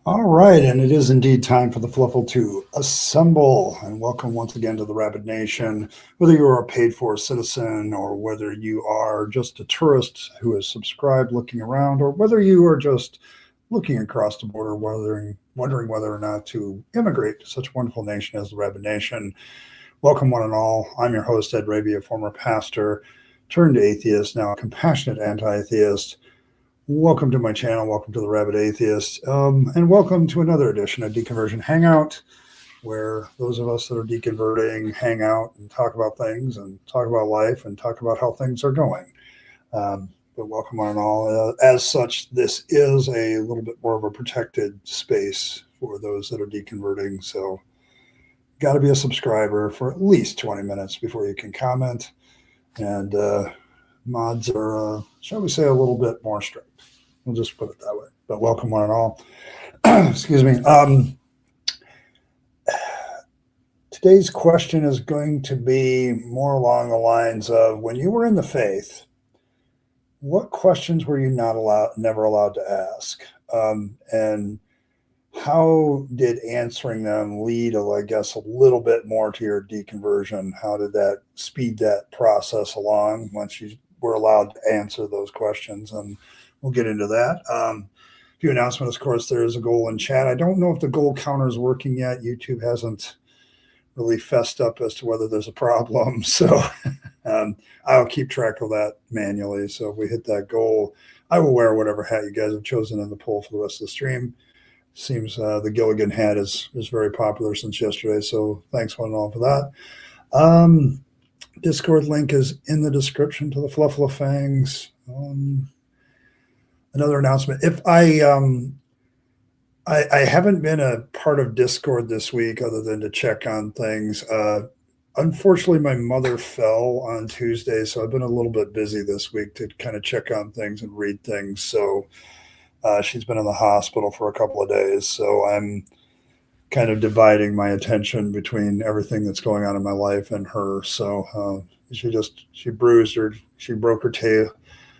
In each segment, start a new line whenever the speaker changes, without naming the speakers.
All right, and it is indeed time for the Fluffle to assemble. And welcome once again to the Rabyd Nation. Whether you are a paid-for citizen or whether you are just a tourist who has subscribed looking around, or whether you are just looking across the border, wondering whether or not to immigrate to such a wonderful nation as the Rabyd Nation. Welcome one and all. I'm your host, Ed Rabyd, a former pastor turned atheist, now a compassionate anti-theist. Welcome to my channel. Welcome to the Rabyd Atheist. And welcome to another edition of Deconversion Hangout, where those of us that are deconverting hang out and talk about things and talk about life and talk about how things are going. But welcome one and all. As such, this is a little bit more of a protected space for those that are deconverting. So got to be a subscriber for at least 20 minutes before you can comment. And mods are, shall we say, a little bit more strict. We'll just put it that way. But welcome one and all. Excuse me. Today's question is going to be more along the lines of, when you were in the faith, what questions were you never allowed to ask? And how did answering them lead, I guess, a little bit more to your deconversion? How did that speed that process along once you were allowed to answer those questions? And we'll get into that. A few announcements. Of course, there is a goal in chat. I don't know if the goal counter is working yet. YouTube hasn't really fessed up as to whether there's a problem. So I'll keep track of that manually. So if we hit that goal, I will wear whatever hat you guys have chosen in the poll for the rest of the stream. Seems the Gilligan hat is very popular since yesterday. So thanks one and all for that. Discord link is in the description to the Fluffle Fangs. Another announcement. If I haven't been a part of Discord this week other than to check on things. Unfortunately, my mother fell on Tuesday, so I've been a little bit busy this week to kind of check on things and read things. So she's been in the hospital for a couple of days. So I'm kind of dividing my attention between everything that's going on in my life and her. So she broke her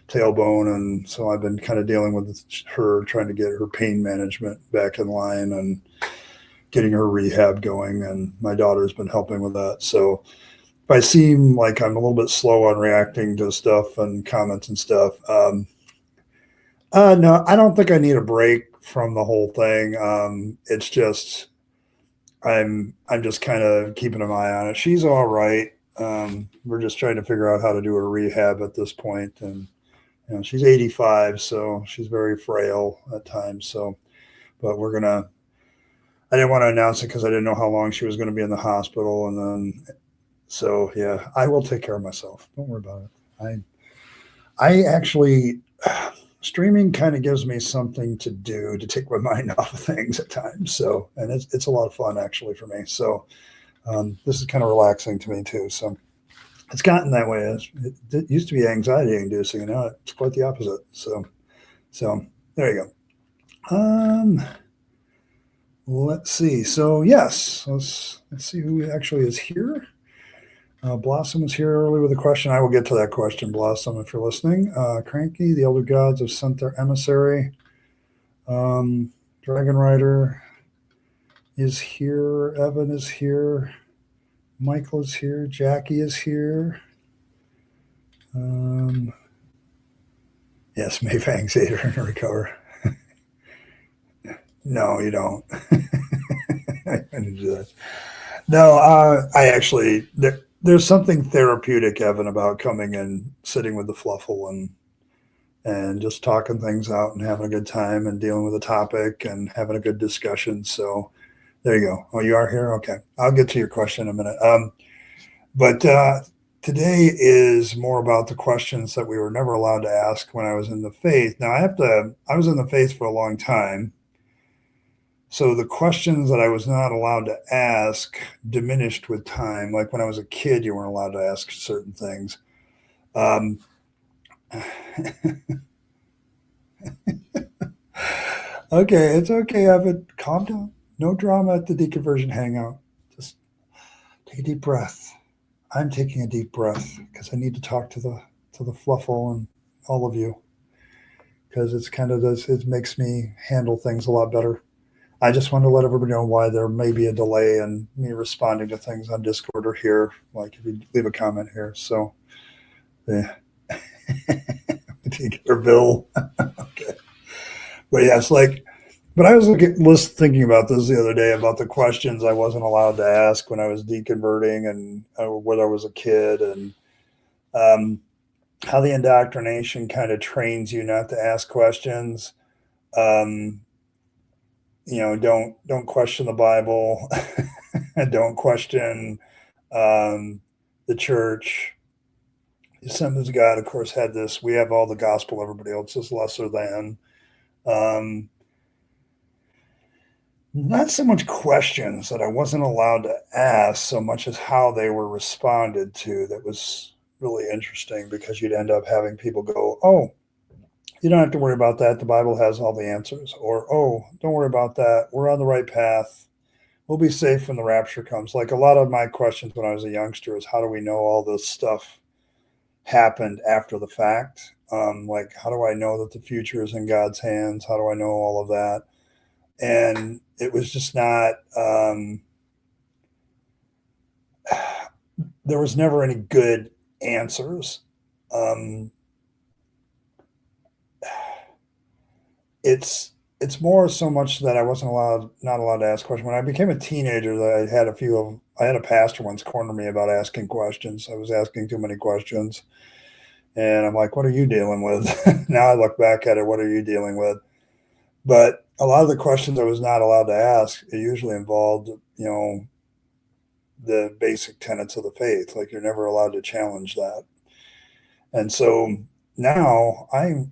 tailbone, and so I've been kind of dealing with her, trying to get her pain management back in line and getting her rehab going, and my daughter's been helping with that. So if I seem like I'm a little bit slow on reacting to stuff and comments and stuff, no, I don't think I need a break from the whole thing. It's just I'm just kind of keeping an eye on it. She's all right. We're just trying to figure out how to do her rehab at this point, and she's 85, so she's very frail at times. So, but I didn't want to announce it because I didn't know how long she was going to be in the hospital. And then, so yeah, I will take care of myself. Don't worry about it. I actually, streaming kind of gives me something to do to take my mind off of things at times. So, and it's a lot of fun actually for me. So this is kind of relaxing to me too. So it's gotten that way. It used to be anxiety inducing, and now it's quite the opposite. So there you go. Let's see. So yes, let's see who actually is here. Blossom was here early with a question. I will get to that question, Blossom, if you're listening. Cranky, the elder gods have sent their emissary. Dragon Rider is here. Evan is here. Michael is here. Jackie is here. Yes, May Fangs ate her and recover. No, you don't. I didn't do that. No, I actually, there's something therapeutic, Evan, about coming and sitting with the Fluffle and just talking things out and having a good time and dealing with a topic and having a good discussion. So there you go. Oh, you are here? Okay. I'll get to your question in a minute. But today is more about the questions that we were never allowed to ask when I was in the faith. Now, I was in the faith for a long time. So the questions that I was not allowed to ask diminished with time. Like when I was a kid, you weren't allowed to ask certain things. Okay, it's okay, Evan. Calm down. No drama at the Deconversion Hangout. Just take a deep breath. I'm taking a deep breath because I need to talk to to the Fluffle and all of you, because it's kind of does it makes me handle things a lot better. I just want to let everybody know why there may be a delay in me responding to things on Discord or here, like if you leave a comment here. So, yeah. Or Bill. Okay. But yeah, it's like, but I was thinking about this the other day about the questions I wasn't allowed to ask when I was deconverting and when I was a kid, and um, how the indoctrination kind of trains you not to ask questions. Um, don't question the Bible, don't question um, the church. The Assemblies of God, of course, had this. We have all the gospel. Everybody else is lesser than. Um, Not so much questions that I wasn't allowed to ask, so much as how they were responded to. That was really interesting, because you'd end up having people go, "Oh, you don't have to worry about that. The Bible has all the answers," or, "Oh, don't worry about that. We're on the right path. We'll be safe when the rapture comes." Like a lot of my questions when I was a youngster is, how do we know all this stuff happened after the fact? Like, how do I know that the future is in God's hands? How do I know all of that? And it was just not. There was never any good answers. Um, it's more so much that I wasn't not allowed to ask questions. When I became a teenager, I had a pastor once corner me about asking questions. I was asking too many questions, and I'm like, "What are you dealing with?" Now I look back at it, what are you dealing with? But a lot of the questions I was not allowed to ask, it usually involved, the basic tenets of the faith. Like, you're never allowed to challenge that. And so now I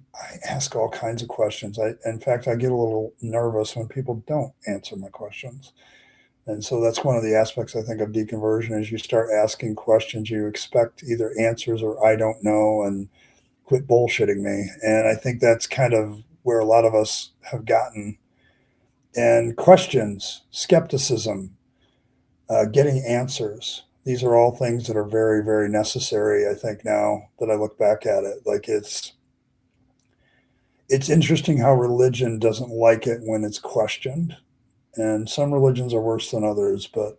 ask all kinds of questions. In fact, I get a little nervous when people don't answer my questions. And so that's one of the aspects I think of deconversion is you start asking questions you expect either answers or I don't know, and quit bullshitting me. And I think that's kind of where a lot of us have gotten. And questions, skepticism, getting answers. These are all things that are very, very necessary. I think now that I look back at it, like it's interesting how religion doesn't like it when it's questioned, and some religions are worse than others. But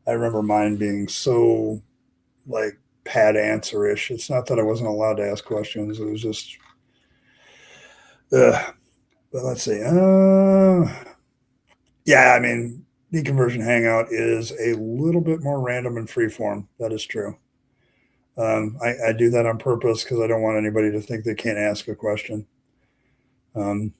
I remember mine being so like pat answer ish. It's not that I wasn't allowed to ask questions; it was just. But let's see. Yeah, I mean, Deconversion Hangout is a little bit more random and freeform. That is true. I do that on purpose because I don't want anybody to think they can't ask a question. So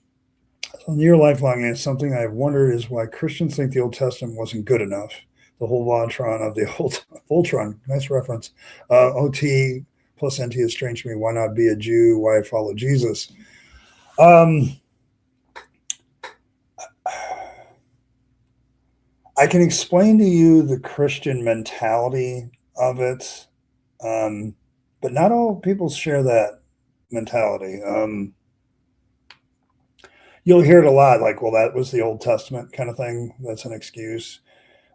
near lifelong answer, something I've wondered is why Christians think the Old Testament wasn't good enough. The whole Voltron of the old Voltron, nice reference. OT plus NT is strange to me. Why not be a Jew? Why follow Jesus? I can explain to you the Christian mentality of it, but not all people share that mentality. You'll hear it a lot, like, well, that was the Old Testament kind of thing. That's an excuse.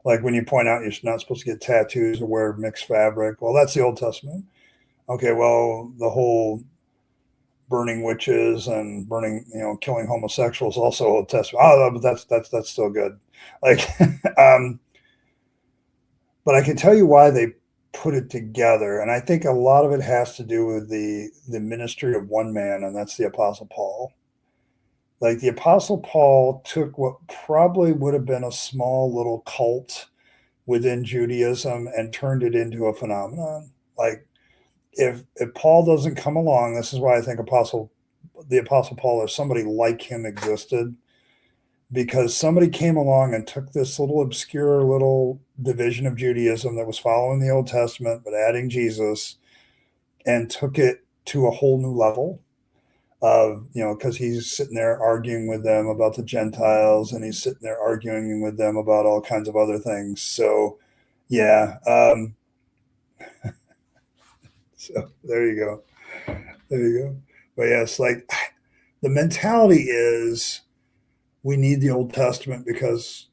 Like when you point out you're not supposed to get tattoos or wear mixed fabric. Well, that's the Old Testament. Okay, well, the whole burning witches and killing homosexuals also Old Testament. Oh, but that's still good. Like, but I can tell you why they put it together, and I think a lot of it has to do with the ministry of one man, and that's the Apostle Paul. Like the Apostle Paul took what probably would have been a small little cult within Judaism and turned it into a phenomenon. Like if Paul doesn't come along, this is why I think the Apostle Paul or somebody like him existed, because somebody came along and took this little obscure little division of Judaism that was following the Old Testament but adding Jesus and took it to a whole new level of, because he's sitting there arguing with them about the Gentiles and he's sitting there arguing with them about all kinds of other things. So, yeah. So there you go. There you go. But yes, like the mentality is we need the Old Testament because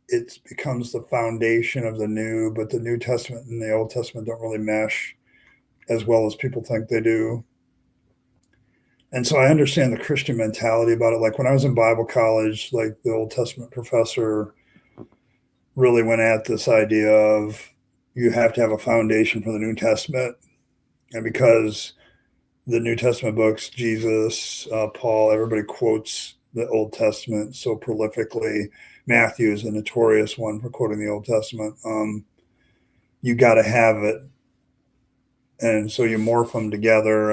it becomes the foundation of the New, but the New Testament and the Old Testament don't really mesh. as well as people think they do. And so I understand the Christian mentality about it. Like when I was in Bible college, like the Old Testament professor really went at this idea of you have to have a foundation for the New Testament. And because the New Testament books, Jesus, Paul, everybody quotes the Old Testament so prolifically. Matthew is a notorious one for quoting the Old Testament. You got to have it. And so you morph them together.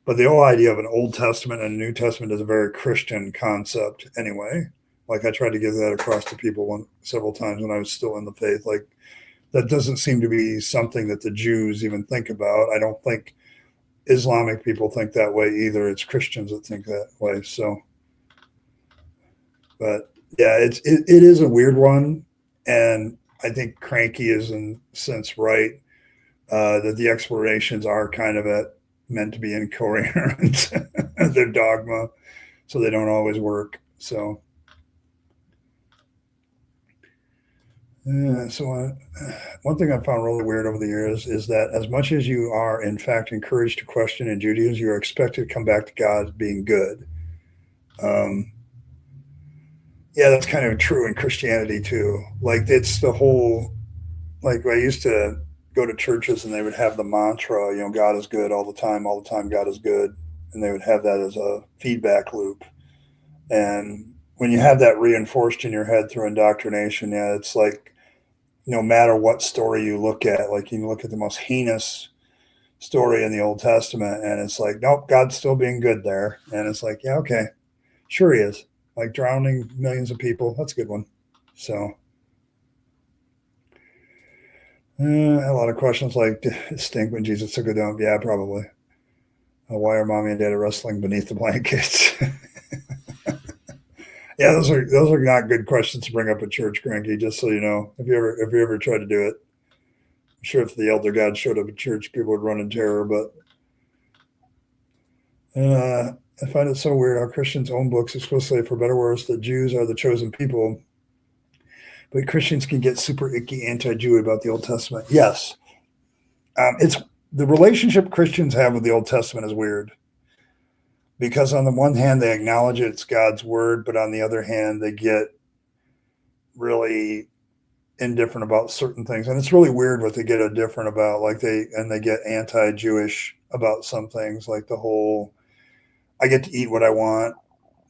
But the whole idea of an Old Testament and a New Testament is a very Christian concept anyway. Like I tried to get that across to people several times when I was still in the faith. Like that doesn't seem to be something that the Jews even think about. I don't think Islamic people think that way either. It's Christians that think that way. So, but yeah, it is a weird one. And I think Cranky is in a sense right, that the explanations are kind of meant to be incoherent. They're dogma, so they don't always work. So, one thing I found really weird over the years is that as much as you are, in fact, encouraged to question in Judaism, you are expected to come back to God being good. Yeah, that's kind of true in Christianity too. Like it's the whole, like I used to go to churches and they would have the mantra, God is good all the time, God is good. And they would have that as a feedback loop. And when you have that reinforced in your head through indoctrination, yeah, it's like no matter what story you look at, like you can look at the most heinous story in the Old Testament and it's like, nope, God's still being good there. And it's like, yeah, okay, sure he is. Like drowning millions of people. That's a good one. So a lot of questions like, stink when Jesus took a dump? Yeah, probably. Why are mommy and dad wrestling beneath the blankets? Yeah, those are not good questions to bring up at church, Cranky. Just so you know, if you ever tried to do it, I'm sure if the elder God showed up at church, people would run in terror. But I find it so weird how Christians own books explicitly, for better or worse, that Jews are the chosen people, but Christians can get super icky anti-Jew about the Old Testament. Yes, it's the relationship Christians have with the Old Testament is weird. Because on the one hand, they acknowledge it's God's word, but on the other hand, they get really indifferent about certain things. And it's really weird what they get indifferent about. Like they get anti-Jewish about some things, like the whole, I get to eat what I want.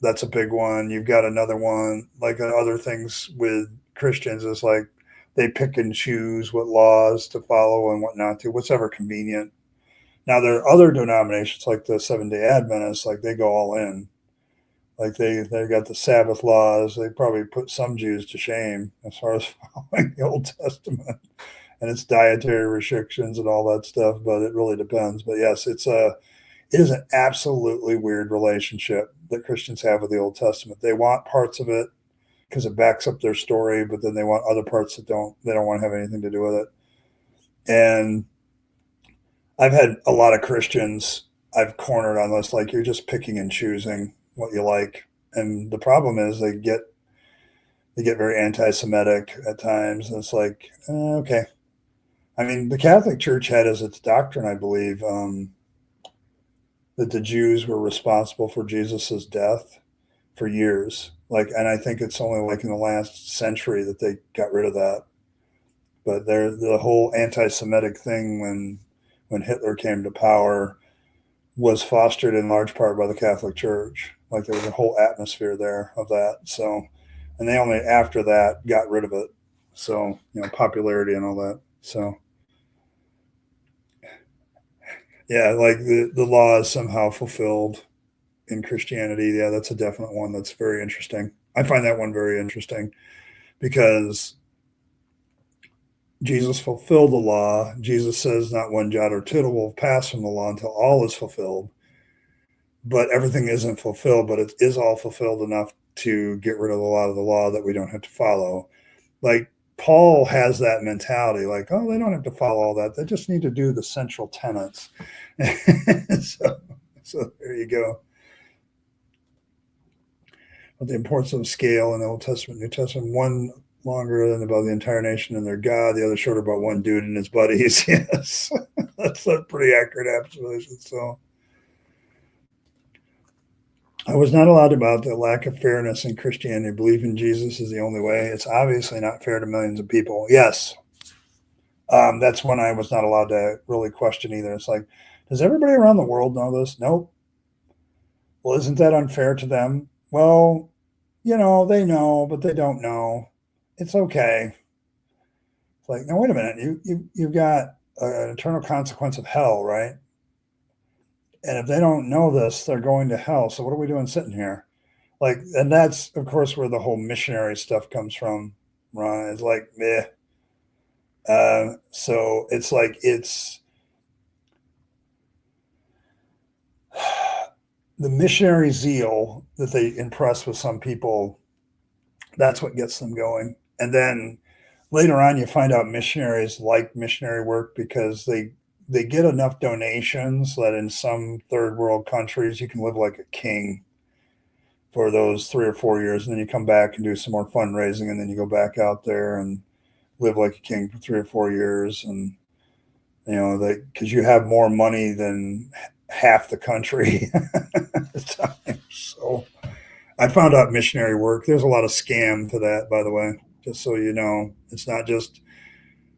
That's a big one. You've got another one, like other things with Christians is like they pick and choose what laws to follow and what not to, what's ever convenient. Now there are other denominations like the Seventh-day Adventists, like they go all in. Like they got the Sabbath laws. They probably put some Jews to shame as far as following the Old Testament and its dietary restrictions and all that stuff. But it really depends. But yes, it is an absolutely weird relationship that Christians have with the Old Testament. They want parts of it because it backs up their story, but then they want other parts that they don't want to have anything to do with it. And I've had a lot of Christians I've cornered on this, like you're just picking and choosing what you like. And the problem is they get very anti-Semitic at times. And it's like, okay. I mean, the Catholic Church had as its doctrine, I believe, that the Jews were responsible for Jesus's death for years. Like, and I think it's only like in the last century that they got rid of that. But the whole anti-Semitic thing when Hitler came to power was fostered in large part by the Catholic Church. Like there was a whole atmosphere there of that. So, and they only after that got rid of it. So, popularity and all that. So, yeah, like the law is somehow fulfilled in Christianity. Yeah, that's a definite one. That's very interesting. I find that one very interesting because Jesus fulfilled the law. Jesus says not one jot or tittle will pass from the law until all is fulfilled. But everything isn't fulfilled, but it is all fulfilled enough to get rid of a lot of the law that we don't have to follow. Like Paul has that mentality, like, oh, they don't have to follow all that. They just need to do the central tenets. so there you go. But the importance of scale in the Old Testament, New Testament, one longer than about the entire nation and their God, the other shorter about one dude and his buddies. Yes. That's a pretty accurate observation. So I was not allowed about the lack of fairness in Christianity. Believe in Jesus is the only way. It's obviously not fair to millions of people. Yes. That's when I was not allowed to really question either. It's like, does everybody around the world know this? Nope. Well, isn't that unfair to them? Well, they know, but they don't know. It's okay. It's like, now wait a minute. You've got an eternal consequence of hell, right? And if they don't know this, they're going to hell. So what are we doing sitting here? Like, and that's of course where the whole missionary stuff comes from, Ron. It's like, meh. So it's like the missionary zeal that they impress with some people. That's what gets them going. And then later on, you find out missionaries like missionary work because they get enough donations that in some third world countries you can live like a king for those 3 or 4 years, and then you come back and do some more fundraising, and then you go back out there and live like a king for 3 or 4 years, and because you have more money than half the country at the time. So I found out missionary work. There's a lot of scam to that, by the way. Just so you know, it's not just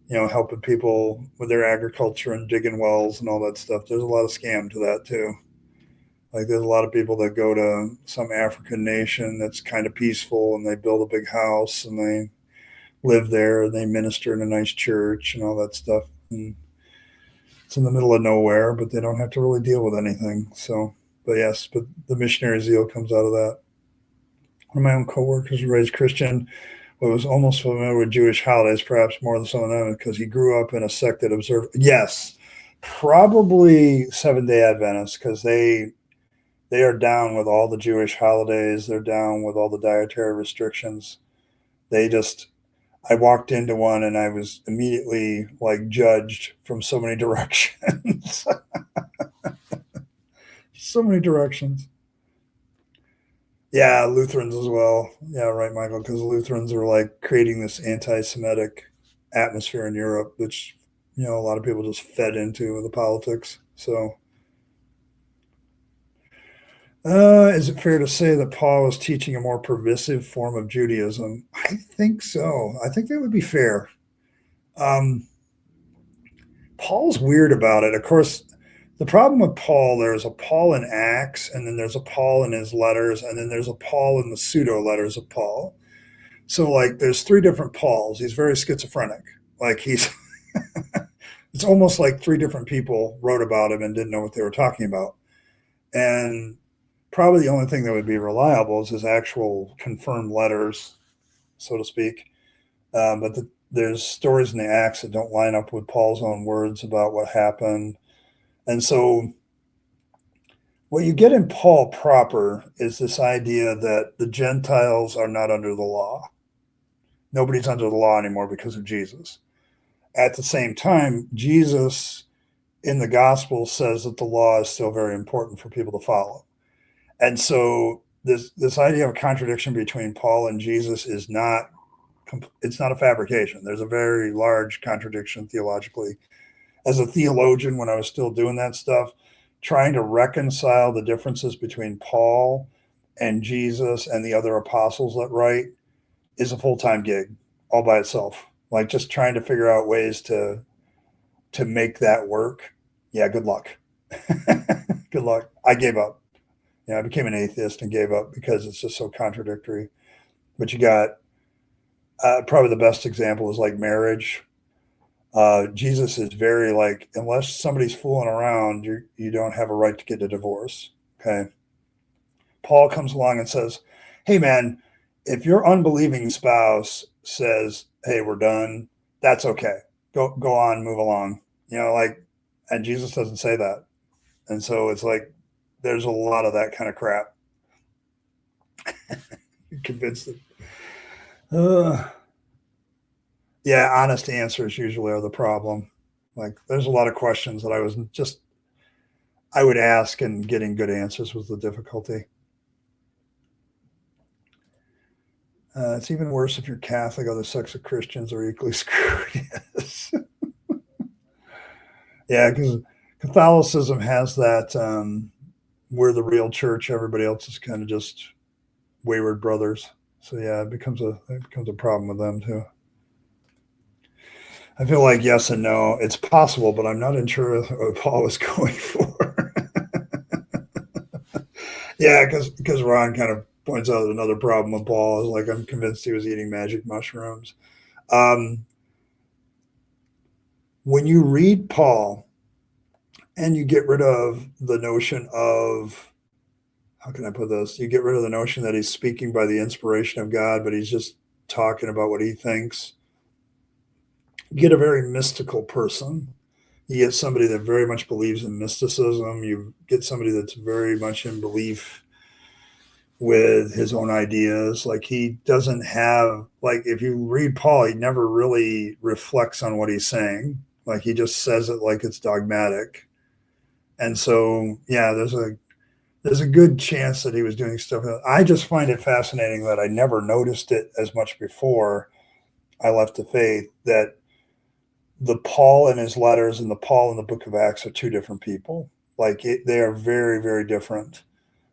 helping people with their agriculture and digging wells and all that stuff. There's a lot of scam to that too. Like there's a lot of people that go to some African nation that's kind of peaceful and they build a big house and they live there and they minister in a nice church and all that stuff. And it's in the middle of nowhere, but they don't have to really deal with anything. So, but yes, but the missionary zeal comes out of that. One of my own coworkers was raised Christian, but was almost familiar with Jewish holidays, perhaps more than some of them, because he grew up in a sect that observed. Yes, probably Seventh-day Adventists, because they are down with all the Jewish holidays. They're down with all the dietary restrictions. I walked into one and I was immediately like judged from so many directions. So many directions. Yeah, Lutherans as well. Yeah, right, Michael, because Lutherans are like creating this anti-Semitic atmosphere in Europe, which, a lot of people just fed into with the politics. So, is it fair to say that Paul was teaching a more pervasive form of Judaism? I think so. I think that would be fair. Um, Paul's weird about it. Of course, the problem with Paul, there's a Paul in Acts, and then there's a Paul in his letters, and then there's a Paul in the pseudo letters of Paul. So, like, there's three different Pauls. He's very schizophrenic. Like, it's almost like three different people wrote about him and didn't know what they were talking about. And probably the only thing that would be reliable is his actual confirmed letters, so to speak. But there's stories in the Acts that don't line up with Paul's own words about what happened. And so what you get in Paul proper is this idea that the Gentiles are not under the law. Nobody's under the law anymore because of Jesus. At the same time, Jesus in the gospel says that the law is still very important for people to follow. And so this idea of a contradiction between Paul and Jesus is not a fabrication. There's a very large contradiction theologically. As a theologian, when I was still doing that stuff, trying to reconcile the differences between Paul and Jesus and the other apostles that write is a full-time gig all by itself. Like just trying to figure out ways to make that work. Yeah, good luck. Good luck. I gave up. I became an atheist and gave up because it's just so contradictory. But you got probably the best example is like marriage. Jesus is very like, unless somebody's fooling around, you don't have a right to get a divorce. Okay. Paul comes along and says, hey man, if your unbelieving spouse says, hey, we're done, that's okay. Go on, move along. And Jesus doesn't say that. And so it's like, there's a lot of that kind of crap. You're convinced that, yeah, honest answers usually are the problem. Like there's a lot of questions that I would ask, and getting good answers was the difficulty. It's even worse if you're Catholic. Other sects of Christians are equally screwed. Yes. Yeah, because Catholicism has that we're the real church, everybody else is kind of just wayward brothers. So yeah, it becomes a problem with them too. I feel like yes and no. It's possible, but I'm not sure what Paul was going for. Yeah, because Ron kind of points out another problem with Paul is like I'm convinced he was eating magic mushrooms. Um, when you read Paul and you get rid of the notion of how can I put this? You get rid of the notion that he's speaking by the inspiration of God, but he's just talking about what he thinks. You get a very mystical person. You get somebody that very much believes in mysticism. You get somebody that's very much in belief with his own ideas. Like he doesn't have like if you read Paul, he never really reflects on what he's saying. Like he just says it like it's dogmatic. And so yeah, there's a good chance that he was doing stuff. I just find it fascinating that I never noticed it as much before I left the faith that the Paul in his letters and the Paul in the book of Acts are two different people. Like they are very, very different.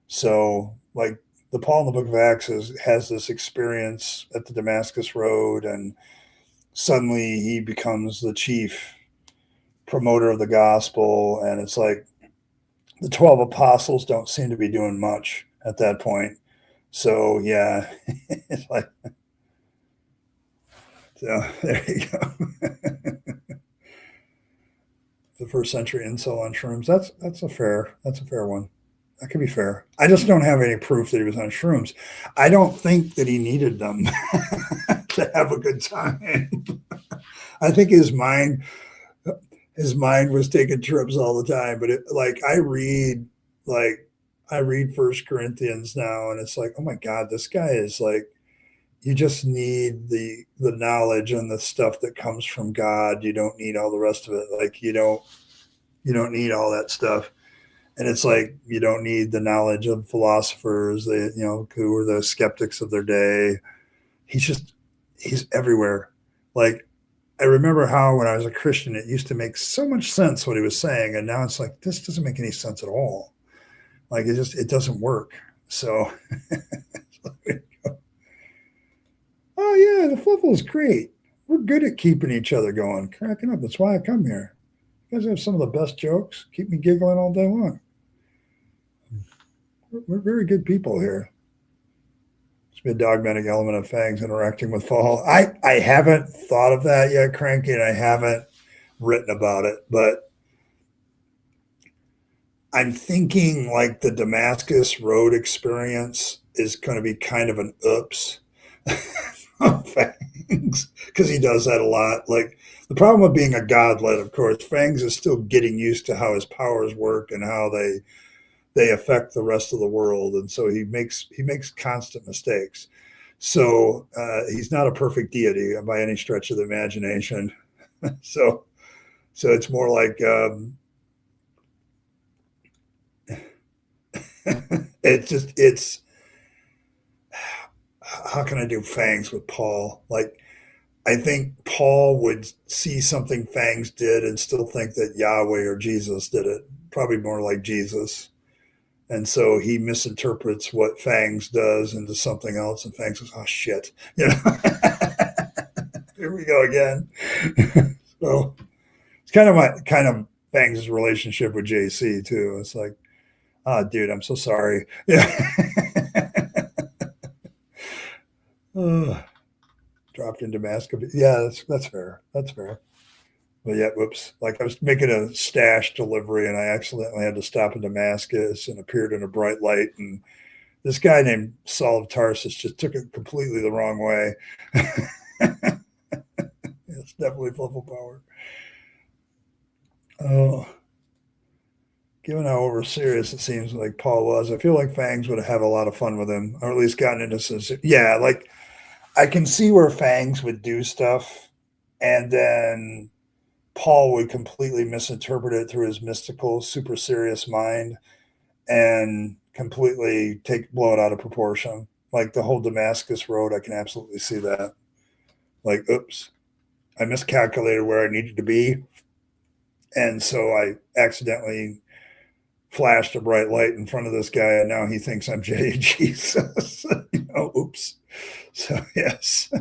So like the Paul in the book of Acts has this experience at the Damascus Road and suddenly he becomes the chief promoter of the gospel. And it's like the 12 apostles don't seem to be doing much at that point. So yeah, it's like, so there you go. The first century incel on shrooms. That's a fair one. That could be fair. I just don't have any proof that he was on shrooms. I don't think that he needed them to have a good time. I think his mind was taking trips all the time. But like I read First Corinthians now, and it's like, oh my God, this guy is like you just need the knowledge and the stuff that comes from God. You don't need all the rest of it. Like you don't need all that stuff. And it's like you don't need the knowledge of philosophers, who were the skeptics of their day. He's everywhere. Like I remember how when I was a Christian, it used to make so much sense what he was saying, and now it's like this doesn't make any sense at all. Like it doesn't work. So, oh yeah, the Fluffle is great. We're good at keeping each other going, cracking up. That's why I come here. You guys have some of the best jokes. Keep me giggling all day long. We're very good people here. It's been a dogmatic element of Fangs interacting with Fall. I haven't thought of that yet, Cranky, and I haven't written about it, but I'm thinking like the Damascus Road experience is going to be kind of an oops on Fangs because he does that a lot. Like the problem with being a godlet, of course, Fangs is still getting used to how his powers work and how they affect the rest of the world, and so he makes constant mistakes. So he's not a perfect deity by any stretch of the imagination. so so it's more like it's how can I do Fangs with Paul? Like I think Paul would see something Fangs did and still think that Yahweh or Jesus did it. Probably more like Jesus. And so he misinterprets what Fangs does into something else, and Fangs goes, "Oh shit!" Here we go again. So it's kind of Fangs' relationship with JC too. It's like, oh, dude, I'm so sorry. Yeah. uh, dropped in Damascus. Yeah, that's fair. That's fair. But yeah, whoops. Like I was making a stash delivery and I accidentally had to stop in Damascus and appeared in a bright light. And this guy named Saul of Tarsus just took it completely the wrong way. It's definitely Fluffle power. Oh, given how over serious it seems like Paul was, I feel like Fangs would have had a lot of fun with him, or at least gotten into some. Yeah, like I can see where Fangs would do stuff, and then Paul would completely misinterpret it through his mystical, super serious mind and completely blow it out of proportion. Like the whole Damascus Road, I can absolutely see that. Like, oops, I miscalculated where I needed to be. And so I accidentally flashed a bright light in front of this guy, and now he thinks I'm Jesus. Oops. So yes.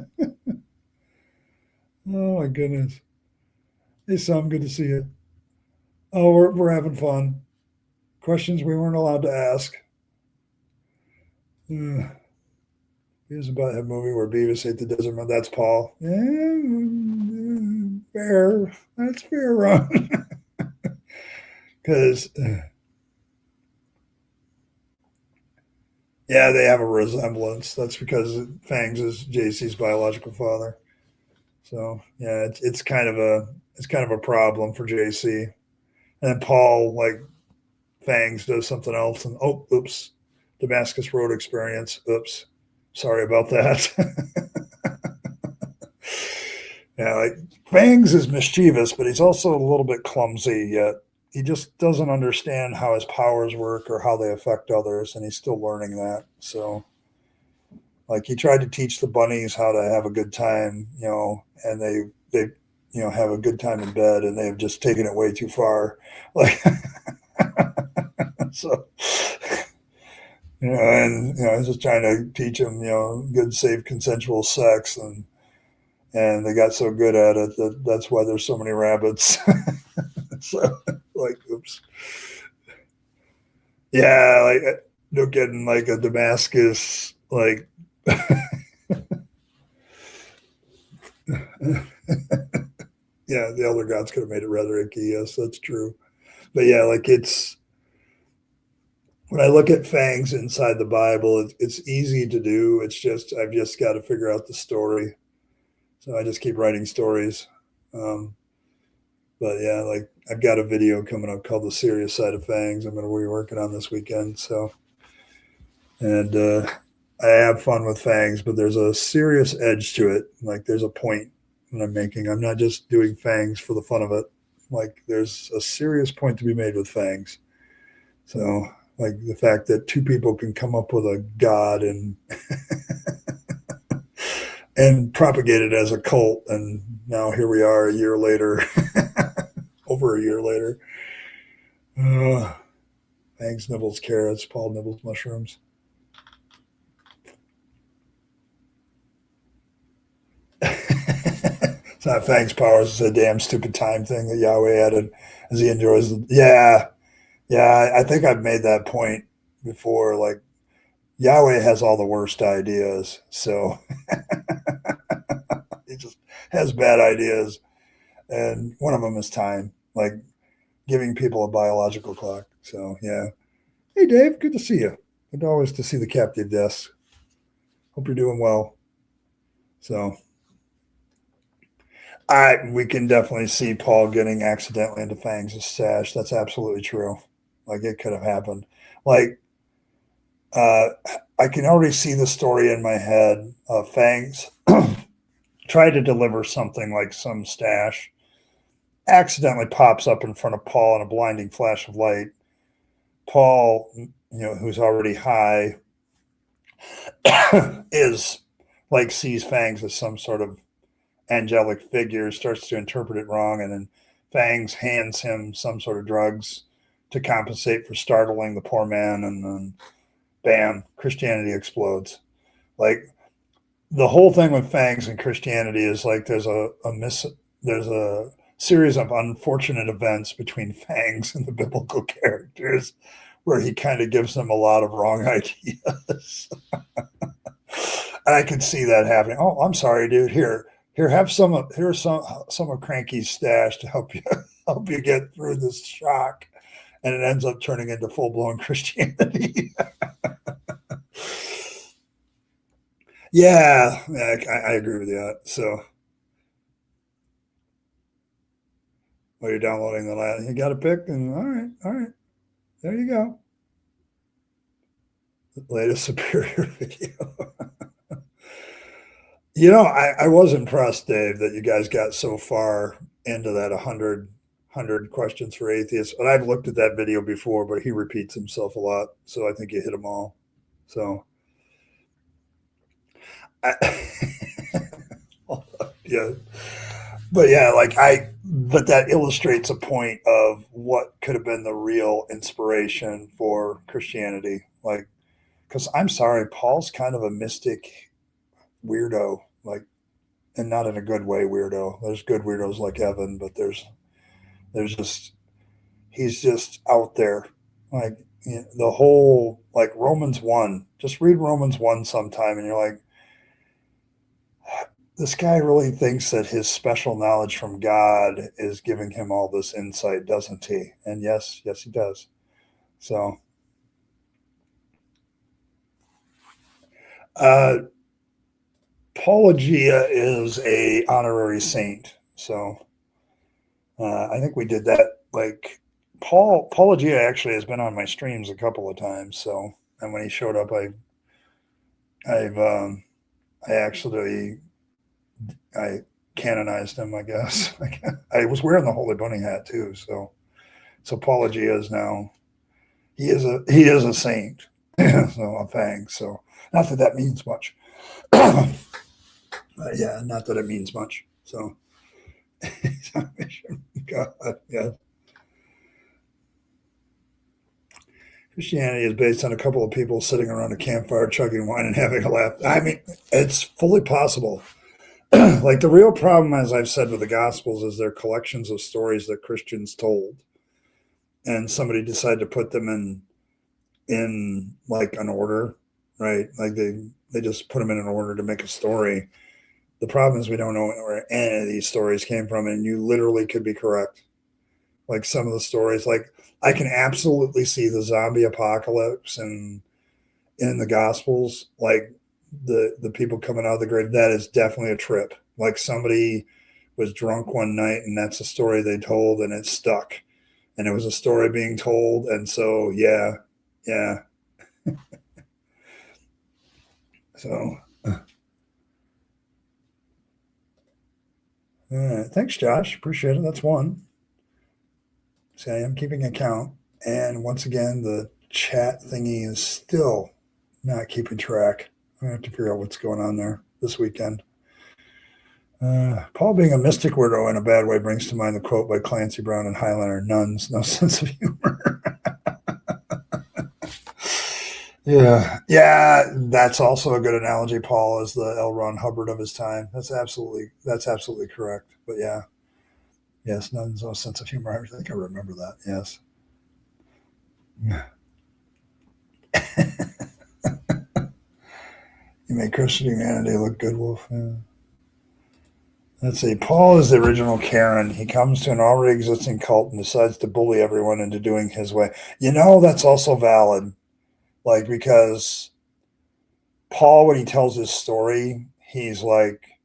Oh my goodness. Hey Sam, good to see you. Oh, we're having fun. Questions we weren't allowed to ask. Here's about that movie where Beavis ate the desert. That's Paul. Yeah, fair. That's fair, Ron. Because yeah, they have a resemblance. That's because Fangs is JC's biological father. So yeah, it's kind of a problem for JC. And then Paul, like Fangs, does something else, and oh, oops, Damascus Road experience. Oops, sorry about that. Yeah, like Fangs is mischievous, but he's also a little bit clumsy. Yet he just doesn't understand how his powers work or how they affect others, and he's still learning that. So, like, he tried to teach the bunnies how to have a good time, and they have a good time in bed, and they've just taken it way too far. Like, so and he's just trying to teach them, good, safe, consensual sex, and they got so good at it that's why there's so many rabbits. So, like, oops, yeah, like no kidding, like a Damascus, like. Yeah, the elder gods could have made it rather icky. Yes, that's true. But yeah, like it's when I look at Fangs inside the Bible, it's easy to do. It's just I've just got to figure out the story. So I just keep writing stories. Um, but yeah, like I've got a video coming up called "The Serious Side of Fangs." I'm going to be working on this weekend. So and I have fun with Fangs, but there's a serious edge to it. Like there's a point that I'm making. I'm not just doing Fangs for the fun of it. Like there's a serious point to be made with Fangs. So like the fact that two people can come up with a god and and propagate it as a cult, and now here we are a year later, over a year later. Uh, Fangs nibbles carrots, Paul nibbles mushrooms. It's not Fangs powers. It's a damn stupid time thing that Yahweh added as he enjoys. Yeah, yeah. I think I've made that point before. Like Yahweh has all the worst ideas, so he just has bad ideas, and one of them is time. Like giving people a biological clock. So yeah. Hey Dave, good to see you. Good always to see the captive desk. Hope you're doing well. So we can definitely see Paul getting accidentally into Fangs' stash. That's absolutely true. Like it could have happened. Like uh, I can already see the story in my head. Fangs tried to deliver something like some stash, accidentally pops up in front of Paul in a blinding flash of light. Paul, who's already high, is like sees Fangs as some sort of angelic figure, starts to interpret it wrong, and then Fangs hands him some sort of drugs to compensate for startling the poor man, and then bam, Christianity explodes. Like the whole thing with Fangs and Christianity is like there's a series of unfortunate events between Fangs and the biblical characters where he kind of gives them a lot of wrong ideas. And I could see that happening. Oh, I'm sorry, dude. Here, have here's some of Cranky's stash to help you help you get through this shock, and it ends up turning into full blown Christianity. Yeah, I agree with you. So, while you're downloading the last, you got to pick, and all right, there you go. The latest superior video. I was impressed, Dave, that you guys got so far into that 100 questions for atheists. But I've looked at that video before, but he repeats himself a lot. So I think you hit them all. So, I, yeah. But yeah, but that illustrates a point of what could have been the real inspiration for Christianity. Like, because I'm sorry, Paul's kind of a mystic weirdo, like, and not in a good way weirdo. There's good weirdos like Evan, but there's just, he's just out there. Like, the whole, like, Romans 1, just read Romans 1 sometime, and you're like, this guy really thinks that his special knowledge from God is giving him all this insight, doesn't he? And yes, yes, he does. So, uh, Paulogia is a honorary saint. So, I think we did that. Like, Paulogia actually has been on my streams a couple of times. So, and when he showed up, I actually, I canonized him, I guess. I was wearing the Holy Bunny hat too. So Paulogia is now, he is a saint. So a Fangs. So not that that means much. Yeah, not that it means much. So God, yeah. Christianity is based on a couple of people sitting around a campfire, chugging wine and having a laugh. I mean, it's fully possible. Like, the real problem, as I've said with the Gospels, is they're collections of stories that Christians told, and somebody decided to put them in like an order, right? Like, they just put them in an order to make a story. The problem is we don't know where any of these stories came from, and you literally could be correct. Like, some of the stories, like, I can absolutely see the zombie apocalypse and in the Gospels, like, the people coming out of the grave. That is definitely a trip. Like, somebody was drunk one night, and that's a story they told, and it stuck, and it was a story being told, and so yeah, yeah. So, thanks, Josh. Appreciate it. That's one. See, I am keeping account. And once again, the chat thingy is still not keeping track. I have to figure out what's going on there this weekend. Paul being a mystic weirdo in a bad way brings to mind the quote by Clancy Brown and Highlander: "Nuns, no sense of humor." Yeah, yeah, that's also a good analogy. Paul is the L. Ron Hubbard of his time. That's absolutely correct. But yeah, yes, nuns, no sense of humor. I think I remember that. Yes. You make Christian humanity look good, Wolf. Yeah. Let's see. Paul is the original Karen. He comes to an already existing cult and decides to bully everyone into doing his way. That's also valid. Like, because Paul, when he tells his story, he's like,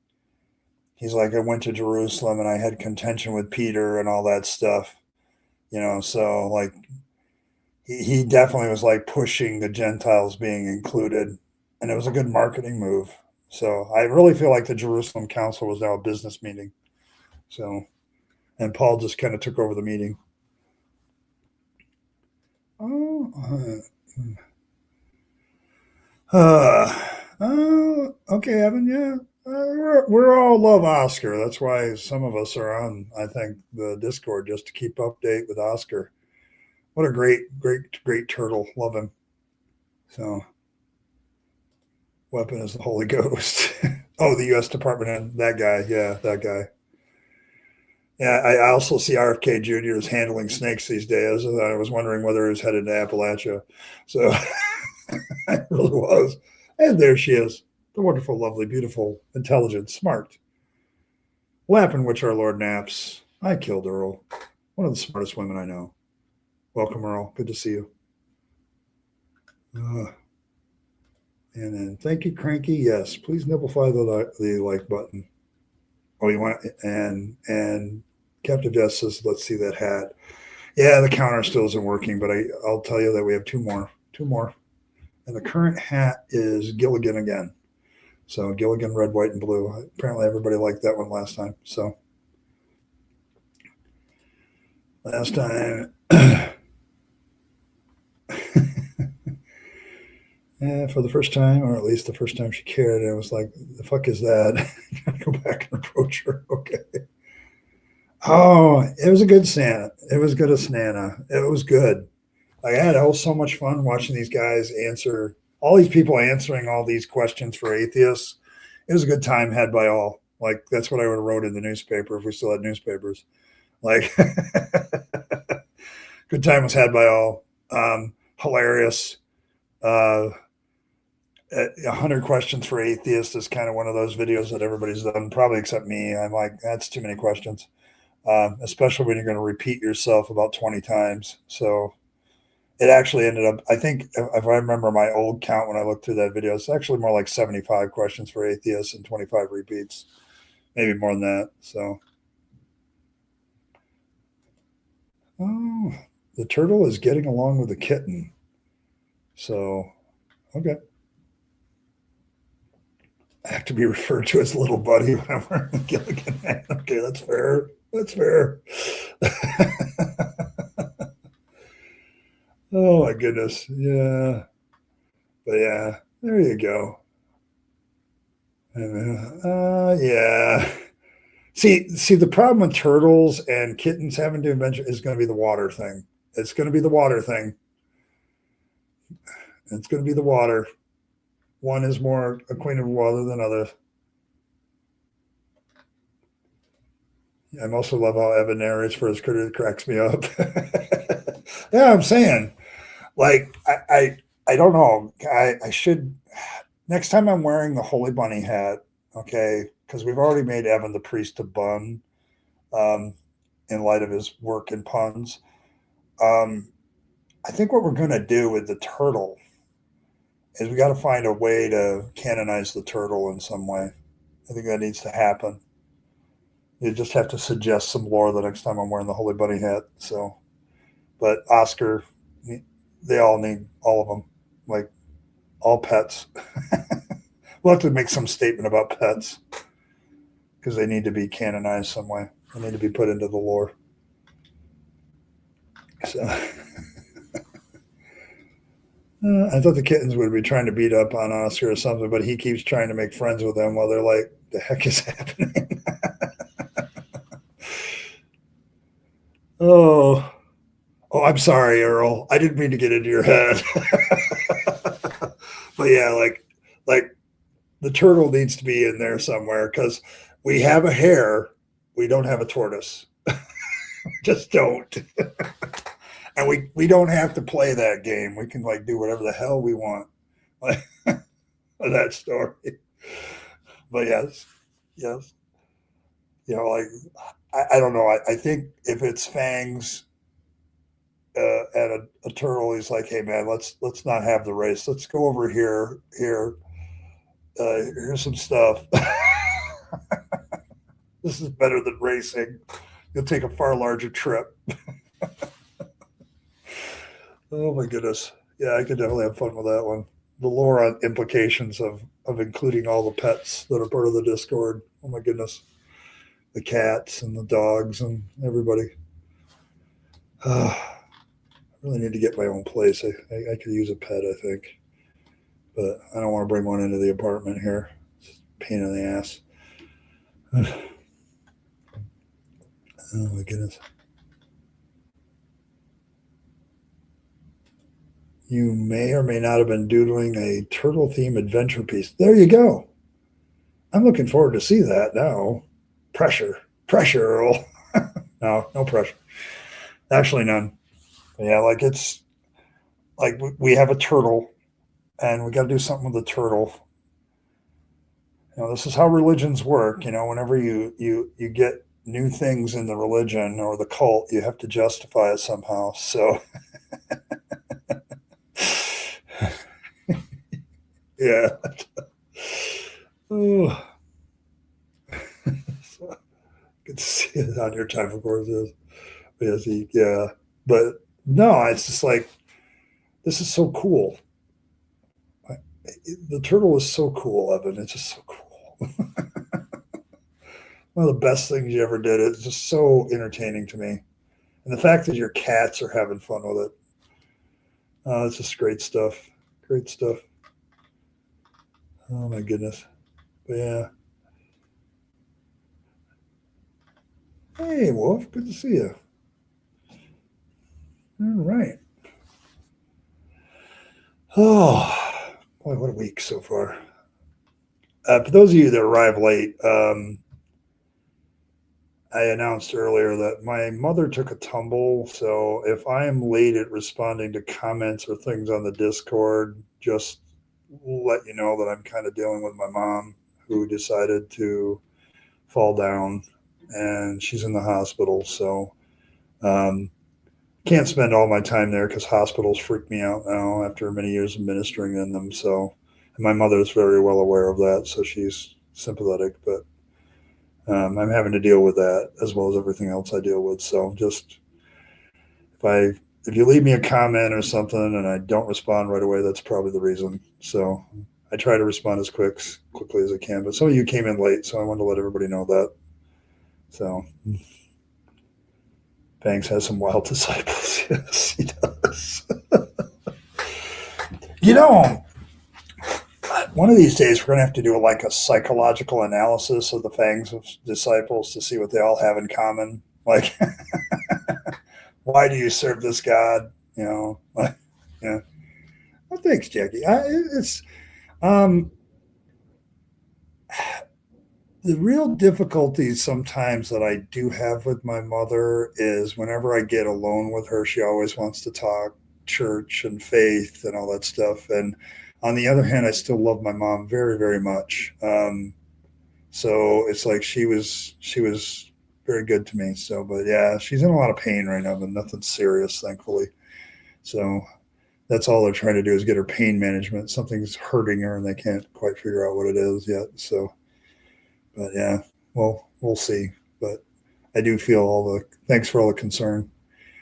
I went to Jerusalem and I had contention with Peter and all that stuff. So, like, he definitely was like pushing the Gentiles being included, and it was a good marketing move. So I really feel like the Jerusalem Council was now a business meeting. So, and Paul just kind of took over the meeting. Oh, okay, Evan. Yeah, we're all love Oscar. That's why some of us are on, I think, the Discord, just to keep update with Oscar. What a great, great, great turtle. Love him. So, weapon is the Holy Ghost. Oh, the U.S. Department of that guy. Yeah, that guy. Yeah, I also see RFK Jr. is handling snakes these days. I was wondering whether he was headed to Appalachia. So I really was. And there she is, the wonderful, lovely, beautiful, intelligent, smart, lapping which our Lord naps. I killed Earl, one of the smartest women I know. Welcome, Earl. Good to see you. Uh, and then thank you, Cranky. Yes, please nimplify the like button. Oh, you want and Captain Jess says, let's see that hat. Yeah, the counter still isn't working, but I'll tell you that we have two more. Two more. And the current hat is Gilligan again. So Gilligan, red, white, and blue. Apparently everybody liked that one last time. So last time, yeah, for the first time, or at least the first time she cared, I was like, the fuck is that? Gotta go back and approach her. Okay. Oh, it was a good Santa. It was good as Santa. It was good. Like I had so much fun watching these guys answer all these people answering all these questions for atheists. It was a good time had by all. Like that's what I would have wrote in the newspaper if we still had newspapers. Like good time was had by all. Hilarious. 100 questions for atheists is kind of one of those videos that everybody's done, probably except me. I'm like, that's too many questions, especially when you're going to repeat yourself about 20 times. So it actually ended up, I think, if I remember my old count when I looked through that video, it's actually more like 75 questions for atheists and 25 repeats, maybe more than that. So, oh, the turtle is getting along with the kitten. So, okay. I have to be referred to as little buddy when I'm wearing the Gilligan hat. Okay, that's fair. That's fair. Oh my goodness. Yeah. But yeah, there you go. Yeah. See, the problem with turtles and kittens having to adventure is going to be the water thing. It's going to be the water thing. It's going to be the water. One is more acquainted with water than others. I also love how Evan narrates for his critter that cracks me up. Yeah, I'm saying, like, I don't know. I should next time I'm wearing the Holy Bunny hat, okay, because we've already made Evan the priest of Bun, um, in light of his work in puns. Um, I think what we're going to do with the turtle is we got to find a way to canonize the turtle in some way. I think that needs to happen. You just have to suggest some lore the next time I'm wearing the Holy Bunny hat. So, but Oscar, they all need all of them, like all pets. We'll have to make some statement about pets because they need to be canonized some way. They need to be put into the lore. So, I thought the kittens would be trying to beat up on Oscar or something, but he keeps trying to make friends with them while they're like, "The heck is happening?" Oh, oh, I'm sorry, Earl. I didn't mean to get into your head. But yeah, like the turtle needs to be in there somewhere because we have a hare, we don't have a tortoise. Just don't. And we don't have to play that game. We can like do whatever the hell we want. Like that story. But yes, yes. Like I don't know. I think if it's Fangs and a turtle, he's like, hey man, let's not have the race. Let's go over here. Here's some stuff. This is better than racing. You'll take a far larger trip. Oh my goodness. Yeah, I could definitely have fun with that one. The lore on implications of including all the pets that are part of the Discord. Oh my goodness. The cats and the dogs and everybody. I really need to get my own place. I could use a pet, I think. But I don't want to bring one into the apartment here. It's a pain in the ass. Oh my goodness. You may or may not have been doodling a turtle theme adventure piece. There you go. I'm looking forward to see that now. Pressure. Pressure, Earl. No, no pressure. Actually, none. But yeah, like it's like we have a turtle and we got to do something with the turtle. This is how religions work. Whenever you get new things in the religion or the cult, you have to justify it somehow. So, yeah. Oh, so good to see it on your time, of course. Yes, yeah. But no, it's just like this is so cool. The turtle is so cool, Evan. It's just so cool. One of the best things you ever did. It's just so entertaining to me. And the fact that your cats are having fun with it. It's just great stuff. Great stuff. Oh my goodness. But yeah. Hey, Wolf. Good to see you. All right. Oh, boy, what a week so far. For those of you that arrived late, I announced earlier that my mother took a tumble. So if I am late at responding to comments or things on the Discord, just let you know that I'm kind of dealing with my mom who decided to fall down and she's in the hospital. So um, can't spend all my time there because hospitals freak me out now after many years of ministering in them. So, and my mother is very well aware of that, so she's sympathetic. But I'm having to deal with that as well as everything else I deal with. So, just if I if you leave me a comment or something and I don't respond right away, that's probably the reason. So, I try to respond as quickly as I can. But some of you came in late, so I wanted to let everybody know that. So, Fangs has some wild disciples. Yes, he does. You know, one of these days we're going to have to do like a psychological analysis of the Fangs of disciples to see what they all have in common. Like, why do you serve this God? You know, like, yeah. Well, thanks, Jackie. It's um, the real difficulty sometimes that I do have with my mother is whenever I get alone with her, she always wants to talk church and faith and all that stuff. And on the other hand, I still love my mom very, very much. So it's like she was very good to me. So, but yeah, she's in a lot of pain right now, but nothing serious, thankfully. So that's all they're trying to do is get her pain management. Something's hurting her, and they can't quite figure out what it is yet. So, but yeah, well, we'll see. But I do feel all the thanks for all the concern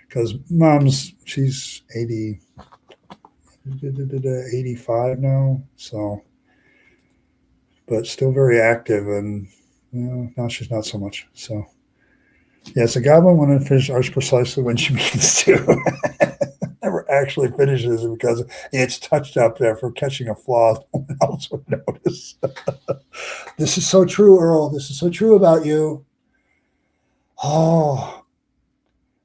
because mom's she's 85 now, so but still very active and now she's not so much. So yes, a goblin when it finishes ours precisely when she means to. Never actually finishes it because it's touched up there for catching a flaw no one else would notice. This is so true, Earl. This is so true about you. Oh,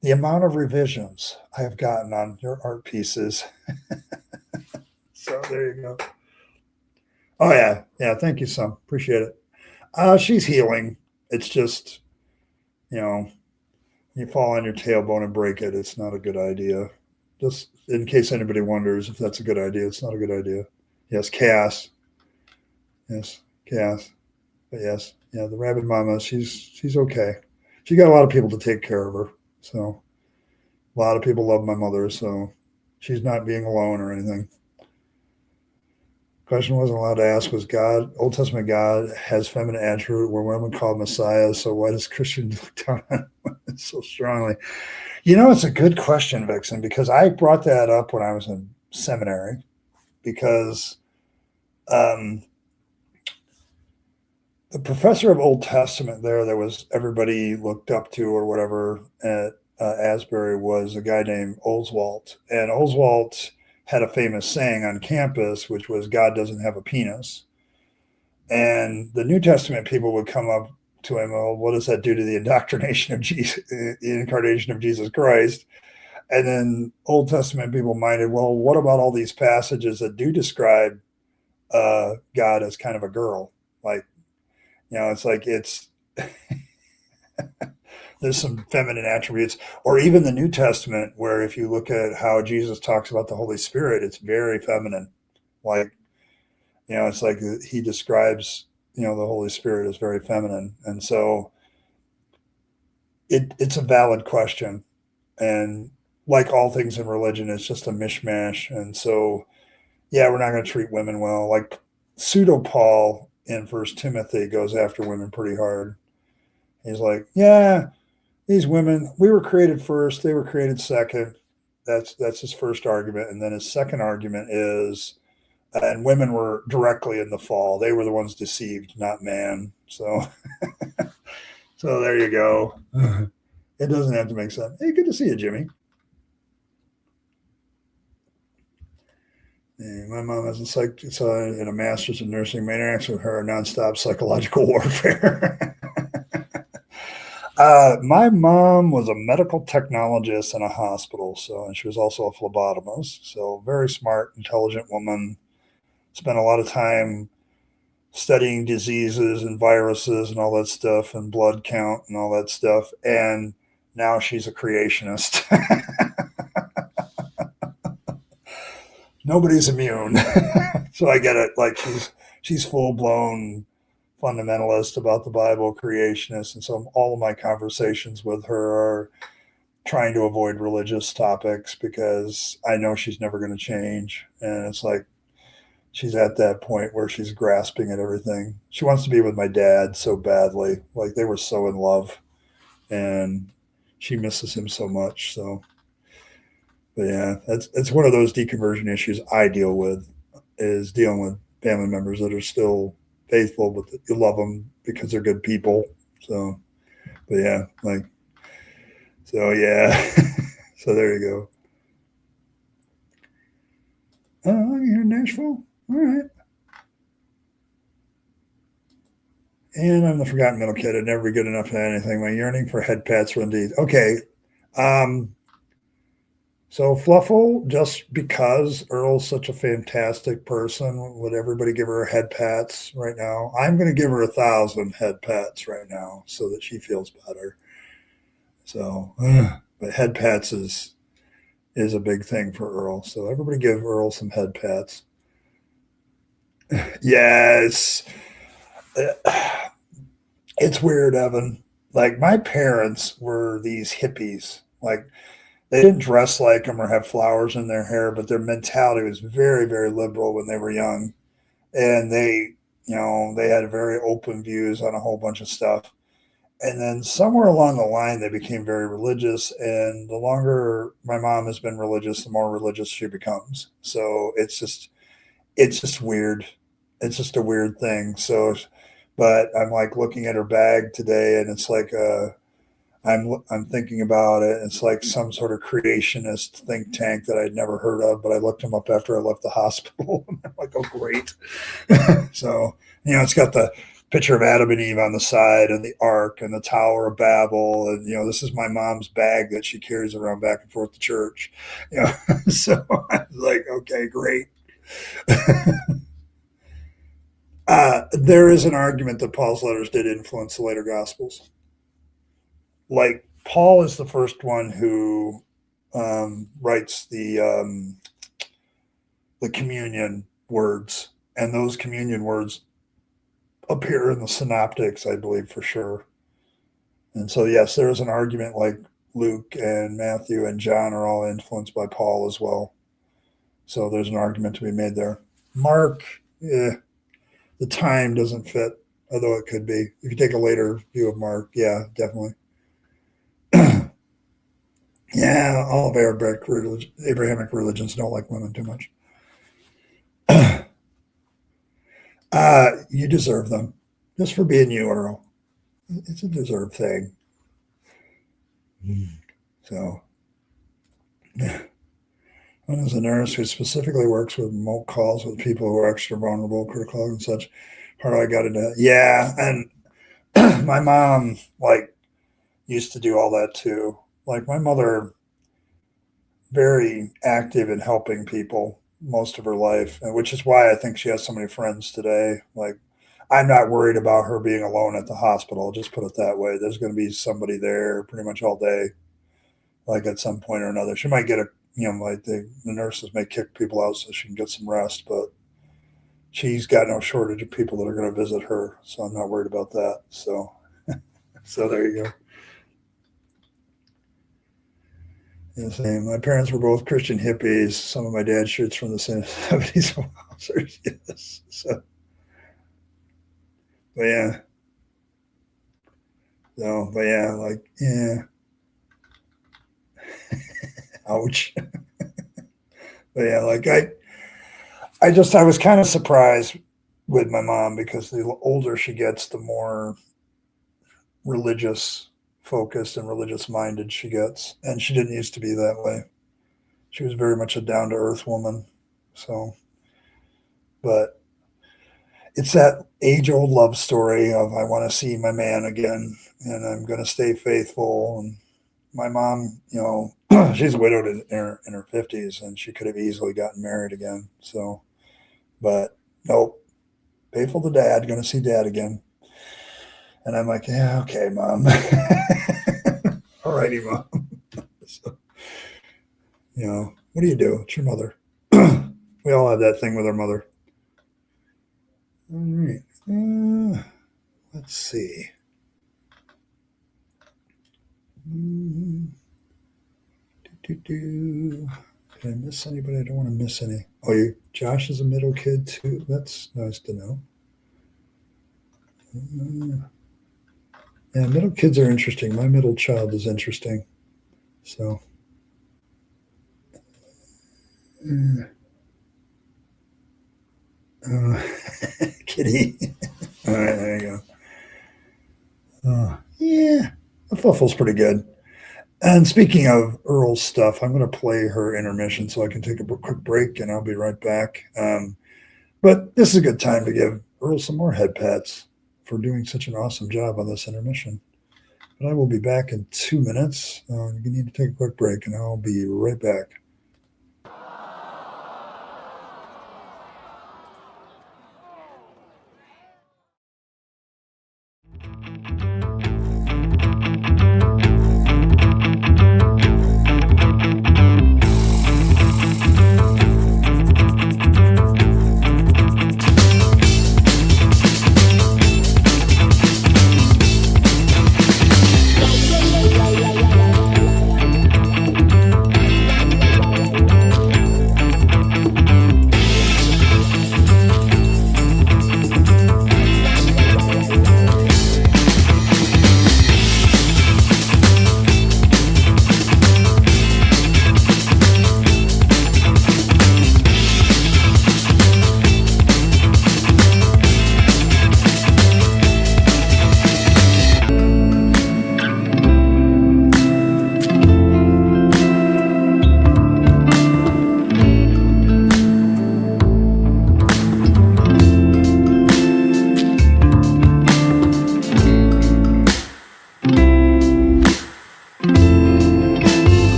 the amount of revisions I have gotten on your art pieces. So there you go. Oh yeah, yeah. Thank you, son. Appreciate it. She's healing. It's just you know you fall on your tailbone and break it. It's not a good idea. Just in case anybody wonders if that's a good idea, it's not a good idea. Yes, chaos. Yes, chaos. But yes, yeah, the rabbit mama, she's okay. She got a lot of people to take care of her. So a lot of people love my mother, so she's not being alone or anything. Question wasn't allowed to ask was God, Old Testament God has feminine attribute where women called Messiah, so why does Christian look down on women so strongly? It's a good question, Vixen, because I brought that up when I was in seminary because um, the professor of Old Testament there was everybody looked up to or whatever at Asbury was a guy named Oswalt. And Oswalt had a famous saying on campus, which was God doesn't have a penis. And the New Testament people would come up to him, well, what does that do to the indoctrination of Jesus, the incarnation of Jesus Christ? And then Old Testament people minded, well, what about all these passages that do describe God as kind of a girl? Like, it's like there's some feminine attributes, or even the New Testament, where if you look at how Jesus talks about the Holy Spirit, it's very feminine. Like, it's like he describes, the Holy Spirit as very feminine. And so it's a valid question. And like all things in religion, it's just a mishmash. And so, yeah, we're not going to treat women well. Like pseudo Paul in First Timothy goes after women pretty hard. He's like, yeah, these women, we were created first, they were created second. That's his first argument, and then his second argument is, and women were directly in the fall. They were the ones deceived, not man. So, so there you go. It doesn't have to make sense. Hey, good to see you, Jimmy. Yeah, my mom has a psych and a master's in nursing. My interactions with her are nonstop psychological warfare. My mom was a medical technologist in a hospital, and she was also a phlebotomist. So very smart, intelligent woman. Spent a lot of time studying diseases and viruses and all that stuff, and blood count and all that stuff. And now she's a creationist. Nobody's immune. So I get it. Like she's full blown fundamentalist about the Bible, creationist, and so all of my conversations with her are trying to avoid religious topics because I know she's never going to change, and it's like she's at that point where she's grasping at everything. She wants to be with my dad so badly, like they were so in love, and she misses him so much. So, but yeah, it's one of those deconversion issues I deal with, is dealing with family members that are still faithful, but you love them because they're good people. So, but yeah, like, so yeah, so there you go. Oh, you're in Nashville. All right. And I'm the forgotten middle kid. I'd never be good enough at anything. My yearning for head pats were indeed. Okay. Um, so Fluffle, just because Earl's such a fantastic person, would everybody give her head pats right now? I'm going to give her 1,000 head pats right now so that she feels better. So, but head pats is a big thing for Earl. So everybody give Earl some head pats. Yes. It's weird, Evan. Like my parents were these hippies. Like they didn't dress like them or have flowers in their hair, but their mentality was very, very liberal when they were young. And they had very open views on a whole bunch of stuff. And then somewhere along the line, they became very religious. And the longer my mom has been religious, the more religious she becomes. So it's just weird. It's just a weird thing. So, but I'm like looking at her bag today, and it's like I'm thinking about it. It's like some sort of creationist think tank that I'd never heard of, but I looked them up after I left the hospital, and I'm like, oh great. So it's got the picture of Adam and Eve on the side, and the Ark, and the Tower of Babel, and this is my mom's bag that she carries around back and forth to church. So I was like, okay, great. There is an argument that Paul's letters did influence the later Gospels. Like Paul is the first one who writes the communion words, and those communion words appear in the synoptics, I believe, for sure. And so, yes, there is an argument like Luke and Matthew and John are all influenced by Paul as well. So there's an argument to be made there. Mark, the time doesn't fit, although it could be. If you take a later view of Mark, yeah, definitely. Yeah, all of Abrahamic religions don't like women too much. You deserve them, just for being you, Earl. It's a deserved thing. So, one is a nurse who specifically works with remote calls with people who are extra vulnerable, critical, and such. How do I got into? Yeah, and my mom like used to do all that too. Like my mother, very active in helping people most of her life, which is why I think she has so many friends today. Like, I'm not worried about her being alone at the hospital. Just put it that way. There's going to be somebody there pretty much all day, like at some point or another. She might get like the nurses may kick people out so she can get some rest, but she's got no shortage of people that are going to visit her. So I'm not worried about that. So there you go. Yes, my parents were both Christian hippies. Some of my dad's shirts from the 70s. Yes. So, but yeah. So, but yeah, like, yeah. Ouch. But yeah, like I was kind of surprised with my mom because the older she gets, the more religious focused and religious minded she gets. And she didn't used to be that way. She was very much a down to earth woman. So, but it's that age old love story of I want to see my man again. and I'm going to stay faithful. And my mom, she's widowed in her 50s, and she could have easily gotten married again. So, but nope, faithful to dad, going to see dad again. And I'm like, yeah, okay, mom. All righty, mom. So, what do you do? It's your mother. We all have that thing with our mother. All right. Let's see. Did I miss anybody? I don't want to miss any. Oh, Josh is a middle kid too. That's nice to know. Yeah, middle kids are interesting. My middle child is interesting. So, uh, kitty. All right, there you go. Yeah, the Fluffle's pretty good. And speaking of Earl's stuff, I'm going to play her intermission so I can take a quick break, and I'll be right back. But this is a good time to give Earl some more head pats for doing such an awesome job on this intermission. But I will be back in 2 minutes. You need to take a quick break, and I'll be right back.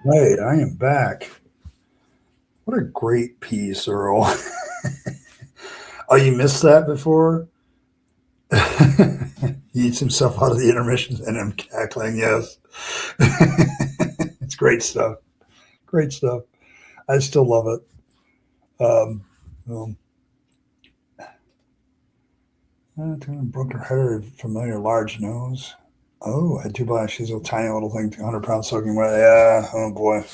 Right, I am back. What a great piece, Earl. Oh, you missed that before? He eats himself out of the intermissions, and I'm cackling. Yes, it's great stuff. Great stuff. I still love it. Um, broke her head, familiar large nose. Oh, had two black. She's a tiny little thing, 200 pounds soaking wet. Yeah. Oh boy.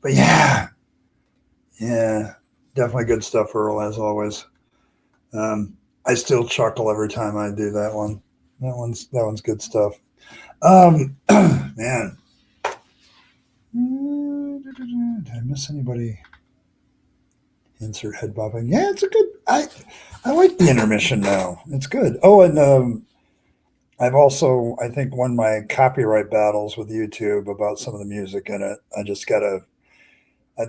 But yeah, definitely good stuff, Earl, as always. I still chuckle every time I do that one. That one's good stuff. Man, did I miss anybody? Insert head bobbing. Yeah, it's a good. I like the intermission now. It's good. Oh, and I've also, I think, won my copyright battles with YouTube about some of the music in it. I just gotta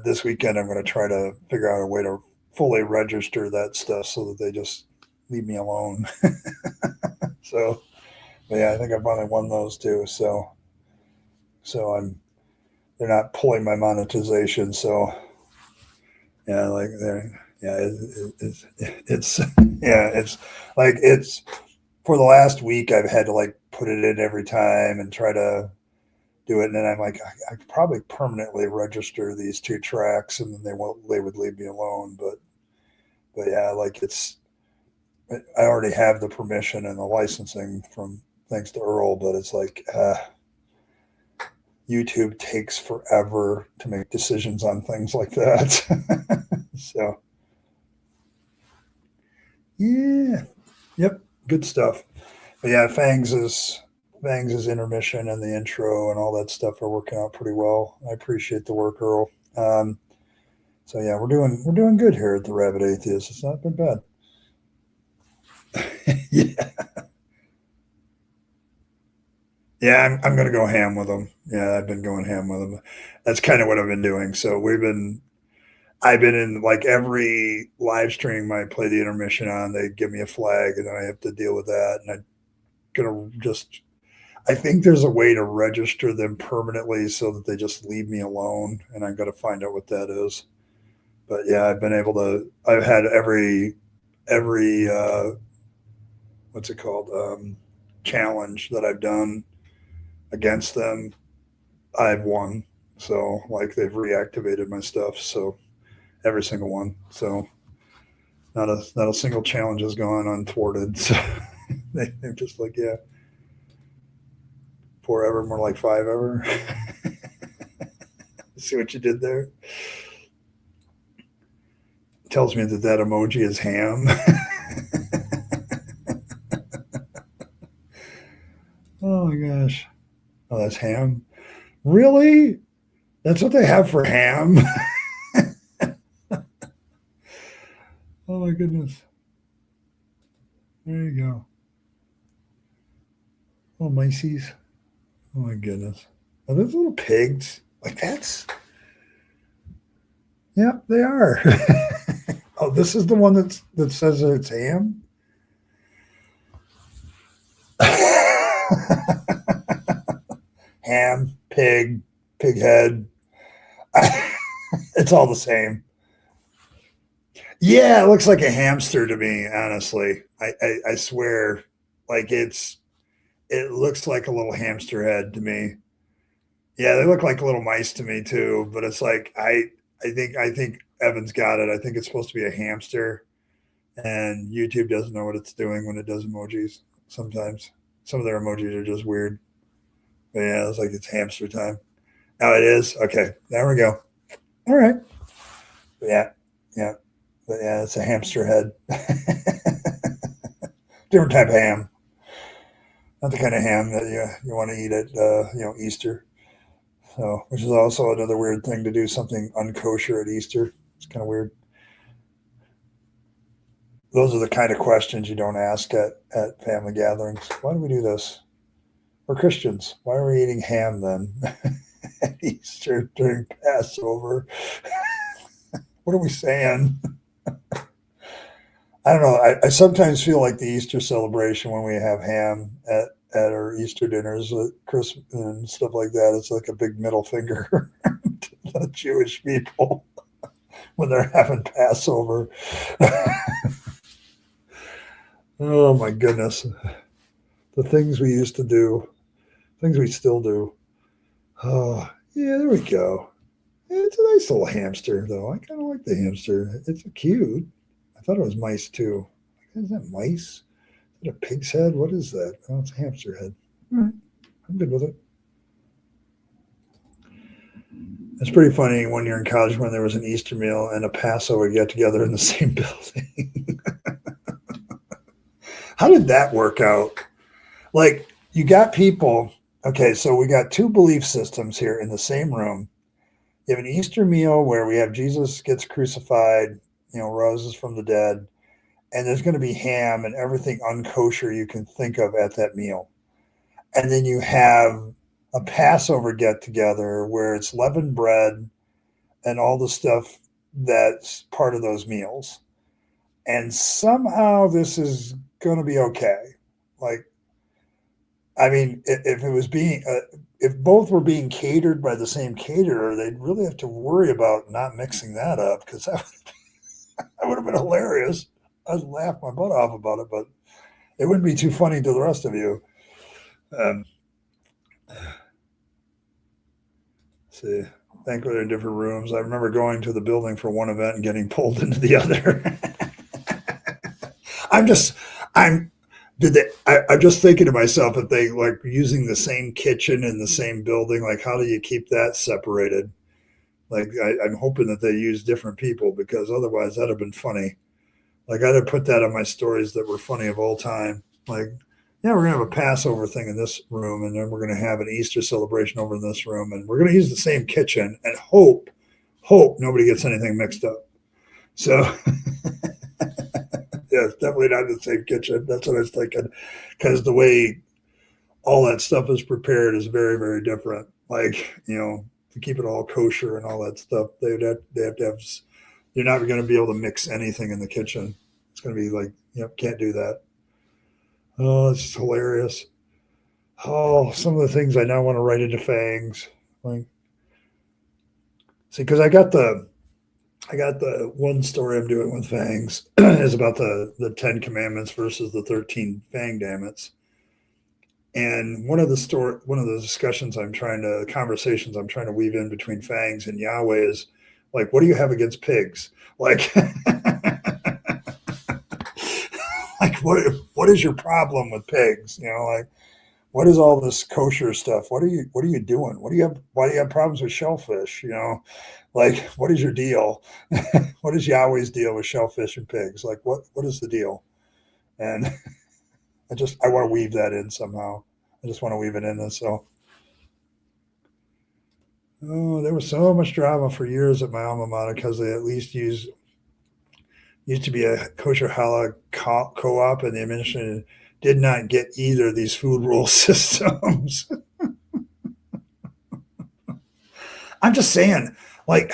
this weekend. I'm going to try to figure out a way to fully register that stuff so that they just leave me alone. So, but yeah, I think I've only won those two. So they're not pulling my monetization. So yeah, like yeah, it's yeah, it's like it's for the last week I've had to like put it in every time and try to do it, and then I'm like I could probably permanently register these two tracks, and then they would leave me alone. But yeah, like I already have the permission and the licensing from thanks to Earl, but it's like YouTube takes forever to make decisions on things like that. So yeah, yep, good stuff. But yeah, Fangs' intermission and the intro and all that stuff are working out pretty well. I appreciate the work, Earl. So yeah, we're doing good here at the Rabyd Atheist. It's not been bad. Yeah, yeah, I'm gonna go ham with them. Yeah, I've been going ham with them. That's kind of what I've been doing. So I've been in like every live stream I play the intermission on. They give me a flag, and then I have to deal with that. And I'm gonna just I think there's a way to register them permanently so that they just leave me alone, and I'm going to find out what that is. But yeah, I've been able to. I've had every what's it called challenge that I've done against them. I've won. So like they've reactivated my stuff. So every single one. So not a single challenge has gone unthwarted. So they're just like yeah, forever more like five ever. See what you did there? Tells me that emoji is ham. Oh my gosh. Oh, that's ham. Really? That's what they have for ham? Oh my goodness. There you go. Oh, Macy's. Oh my goodness. Are those little pigs? Like that's. Yeah, they are. Oh, this is the one that says it's ham. Ham, pig head. It's all the same. Yeah, it looks like a hamster to me. Honestly, I swear, like it looks like a little hamster head to me. Yeah, they look like little mice to me too. But it's like I think Evan's got it. I think it's supposed to be a hamster, and YouTube doesn't know what it's doing when it does emojis. Sometimes some of their emojis are just weird. But yeah, it's like it's hamster time. Oh, it is. Okay, there we go. All right. But yeah, yeah, but yeah, it's a hamster head. Different type of ham, not the kind of ham that you want to eat at Easter. So, which is also another weird thing to do something unkosher at Easter. It's kind of weird. Those are the kind of questions you don't ask at family gatherings. Why do we do this? We're Christians. Why are we eating ham then at Easter during Passover? What are we saying? I don't know. I sometimes feel like the Easter celebration when we have ham at our Easter dinners with Christmas and stuff like that. It's like a big middle finger to the Jewish people when they're having Passover. Oh my goodness. The things we used to do, things we still do. Oh, yeah, there we go. Yeah, it's a nice little hamster, though. I kind of like the hamster. It's cute. I thought it was mice, too. Is that mice? Is it a pig's head? What is that? Oh, it's a hamster head. All right. I'm good with it. It's pretty funny when you're in college when there was an Easter meal and a Passover get together in the same building. How did that work out? Like, you got people, okay, so we got two belief systems here in the same room. You have an Easter meal where we have Jesus gets crucified, roses from the dead, and there's going to be ham and everything unkosher you can think of at that meal. And then you have a Passover get together where it's leavened bread and all the stuff that's part of those meals. And somehow this is going to be okay. Like, I mean, if it was if both were being catered by the same caterer, they'd really have to worry about not mixing that up because that would have been hilarious. I'd laugh my butt off about it, but it wouldn't be too funny to the rest of you. See, thankfully they're in different rooms. I remember going to the building for one event and getting pulled into the other. I'm just, I'm, I'm just thinking to myself, if they like using the same kitchen in the same building, like how do you keep that separated? Like I'm hoping that they use different people because otherwise that'd have been funny. Like I'd have put that on my stories that were funny of all time. Like, yeah, we're gonna have a Passover thing in this room, and then we're gonna have an Easter celebration over in this room, and we're gonna use the same kitchen and hope nobody gets anything mixed up. So yeah, it's definitely not the same kitchen. That's what I was thinking. Because the way all that stuff is prepared is very, very different. Like, to keep it all kosher and all that stuff, they have to have, you're not going to be able to mix anything in the kitchen. It's going to be like, can't do that. Oh, it's just hilarious. Oh, some of the things I now want to write into Fangs. Like, see, because I got the one story I'm doing with Fangs is about the 10 Commandments versus the 13 Fang Dammits. And one of the conversations I'm trying to weave in between Fangs and Yahweh is like, what do you have against pigs? Like, like what is your problem with pigs? Like, what is all this kosher stuff? What are you doing? Why do you have problems with shellfish? Like, what is your deal? What is Yahweh's deal with shellfish and pigs? Like, what is the deal? And I want to weave that in somehow. I just want to weave it in. And so, there was so much drama for years at my alma mater because they at least used to be a kosher halal co-op, and the administration did not get either of these food rule systems. I'm just saying, like,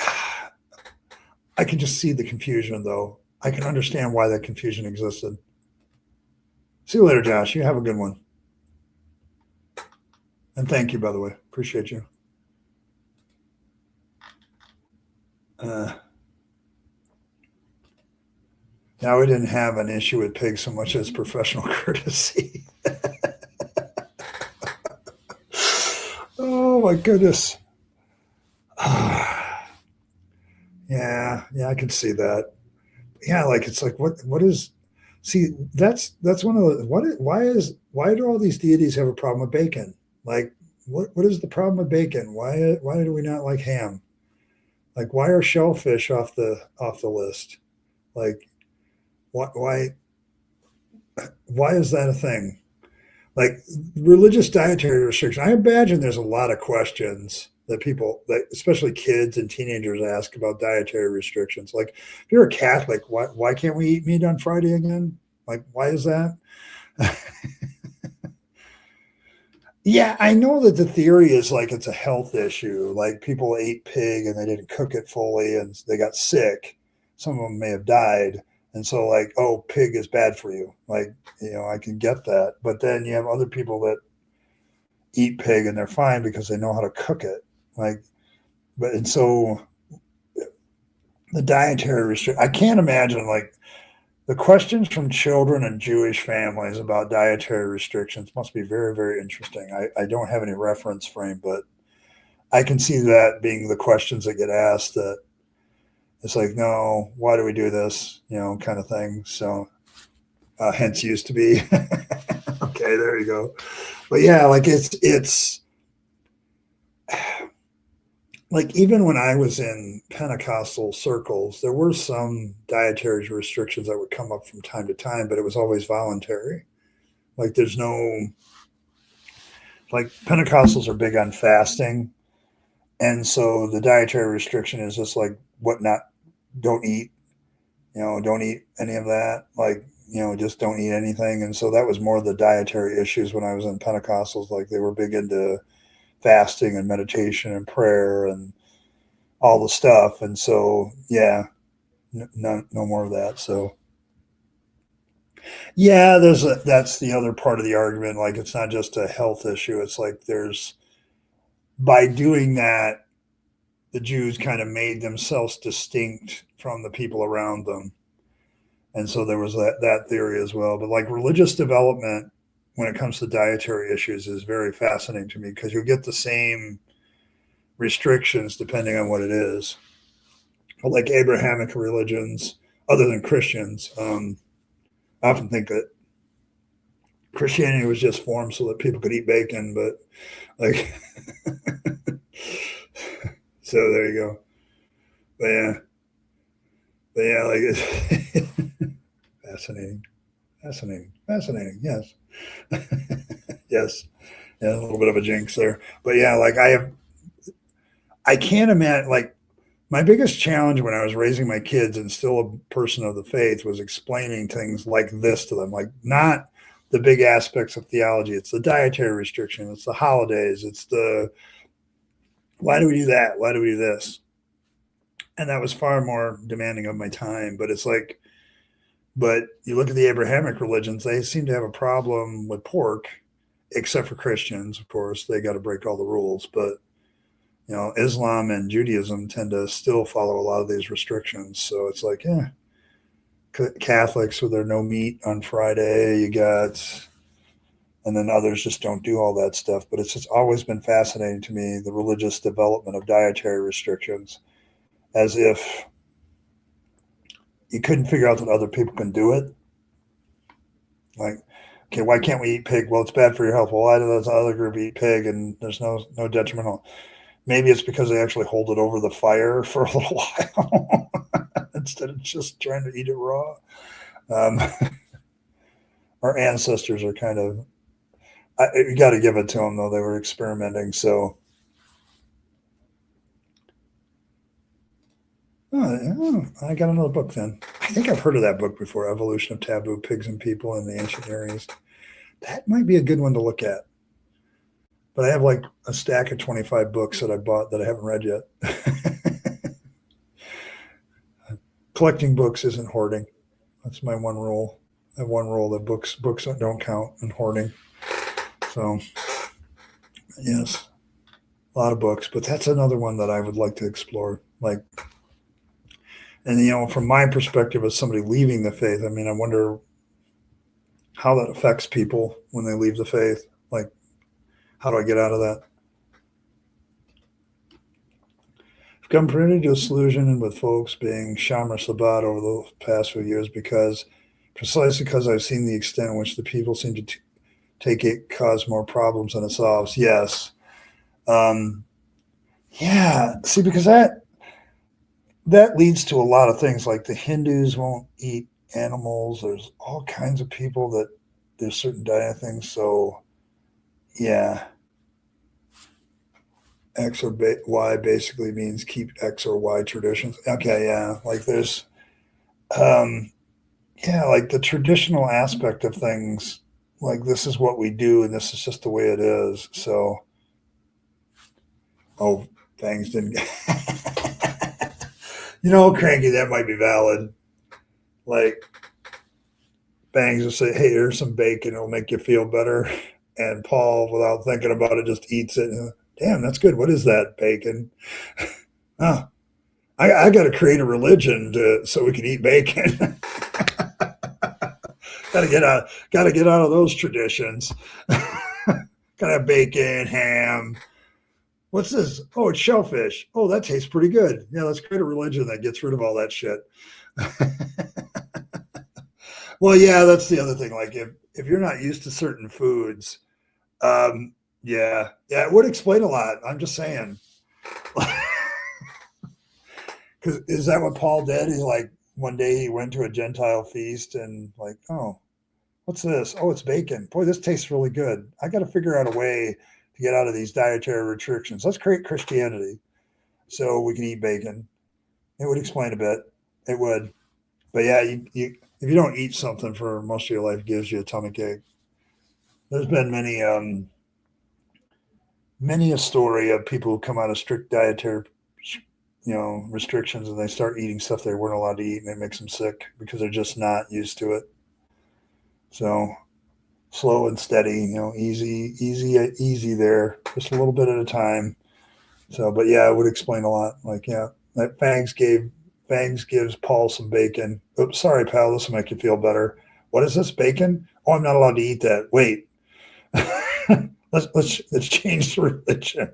I can just see the confusion, though. I can understand why that confusion existed. See you later, Josh. You have a good one. And thank you, by the way. Appreciate you. Now, we didn't have an issue with pigs so much as professional courtesy. Oh, my goodness. Yeah, I can see that. Yeah, like it's like what is see that's one of the why do all these deities have a problem with bacon? Like what is the problem with bacon? Why do we not like ham? Like why are shellfish off the list? Like why is that a thing? Like religious dietary restriction. I imagine there's a lot of questions that people, that especially kids and teenagers, ask about dietary restrictions. Like, if you're a Catholic, why can't we eat meat on Friday again? Like, why is that? Yeah, I know that the theory is like it's a health issue. Like people ate pig and they didn't cook it fully and they got sick. Some of them may have died. And so, like, oh, pig is bad for you. Like, I can get that. But then you have other people that eat pig and they're fine because they know how to cook it. Like, and so the dietary restriction, I can't imagine like the questions from children and Jewish families about dietary restrictions must be very, very interesting. I don't have any reference frame, but I can see that being the questions that get asked, that it's like, no, why do we do this? Kind of thing. So, hence used to be. Okay, there you go. But yeah, like it's like even when I was in Pentecostal circles, there were some dietary restrictions that would come up from time to time, but it was always voluntary. Like there's no, like Pentecostals are big on fasting. And so the dietary restriction is just like don't eat, don't eat any of that. Like, just don't eat anything. And so that was more of the dietary issues when I was in Pentecostals. Like they were big into fasting and meditation and prayer and all the stuff. And so, yeah, no more of that. So, yeah, that's the other part of the argument. Like, it's not just a health issue. It's like by doing that, the Jews kind of made themselves distinct from the people around them. And so there was that theory as well. But like religious development, when it comes to dietary issues, is very fascinating to me because you'll get the same restrictions depending on what it is. But like Abrahamic religions, other than Christians, I often think that Christianity was just formed so that people could eat bacon, but like, so there you go. But yeah, like it's fascinating, fascinating. Yes, yes, yeah, a little bit of a jinx there, but yeah, like I can't imagine like my biggest challenge when I was raising my kids and still a person of the faith was explaining things like this to them, like not the big aspects of theology. It's the dietary restriction. It's the holidays. It's the why do we do that? Why do we do this? And that was far more demanding of my time. But it's like, but you look at the Abrahamic religions, they seem to have a problem with pork, except for Christians, of course. They got to break all the rules. But Islam and Judaism tend to still follow a lot of these restrictions. So it's like, yeah, Catholics with their no meat on Friday, you got, and then others just don't do all that stuff. But it's just always been fascinating to me, the religious development of dietary restrictions, as if you couldn't figure out that other people can do it. Like, okay, why can't we eat pig? Well, it's bad for your health. Well, why does the other group eat pig and there's no detrimental? Maybe it's because they actually hold it over the fire for a little while instead of just trying to eat it raw. Um, our ancestors are kind of, you got to give it to them, though. They were experimenting. So, I got another book then. I think I've heard of that book before, Evolution of Taboo, Pigs and People in the Ancient Near East. That might be a good one to look at. But I have like a stack of 25 books that I bought that I haven't read yet. Collecting books isn't hoarding. That's my one rule. I have one rule that books don't count in hoarding. So, yes, a lot of books. But that's another one that I would like to explore. Like, and from my perspective as somebody leaving the faith, I mean, I wonder how that affects people when they leave the faith. Like, how do I get out of that? I've come pretty disillusioned with folks being Shamar Sabat over the past few years precisely because I've seen the extent in which the people seem to take it cause more problems than it solves. Yes. Yeah. See, because that leads to a lot of things. Like the Hindus won't eat animals. There's all kinds of people that there's certain diet things. So, yeah. X or Y basically means keep X or Y traditions. Okay, yeah. Like there's, yeah, like the traditional aspect of things, like this is what we do and this is just the way it is. So, oh, Fangs didn't. Cranky, that might be valid. Like, Fangs will say, hey, here's some bacon, it'll make you feel better. And Paul, without thinking about it, just eats it. Damn, that's good. What is that, bacon? Oh, I got to create a religion so we can eat bacon. Got to get out of those traditions. Got to have bacon, ham. What's this? Oh, it's shellfish. Oh, that tastes pretty good. Yeah, let's create a religion that gets rid of all that shit. Well, yeah, that's the other thing. Like if you're not used to certain foods, yeah, it would explain a lot. I'm just saying. Because is that what Paul did? He's like, one day he went to a Gentile feast and like, oh, what's this? Oh, it's bacon. Boy, this tastes really good. I got to figure out a way to get out of these dietary restrictions. Let's create Christianity so we can eat bacon. It would explain a bit. It would. But yeah, if you don't eat something for most of your life, it gives you a tummy ache. There's been many a story of people who come out of strict dietary restrictions and they start eating stuff they weren't allowed to eat and it makes them sick because they're just not used to it. So slow and steady, easy there, just a little bit at a time. So, but yeah, it would explain a lot. Like, yeah, that Fangs gives Paul some bacon. Oops, sorry, pal, this will make you feel better. What is this, bacon? Oh, I'm not allowed to eat that. Wait. let's change the religion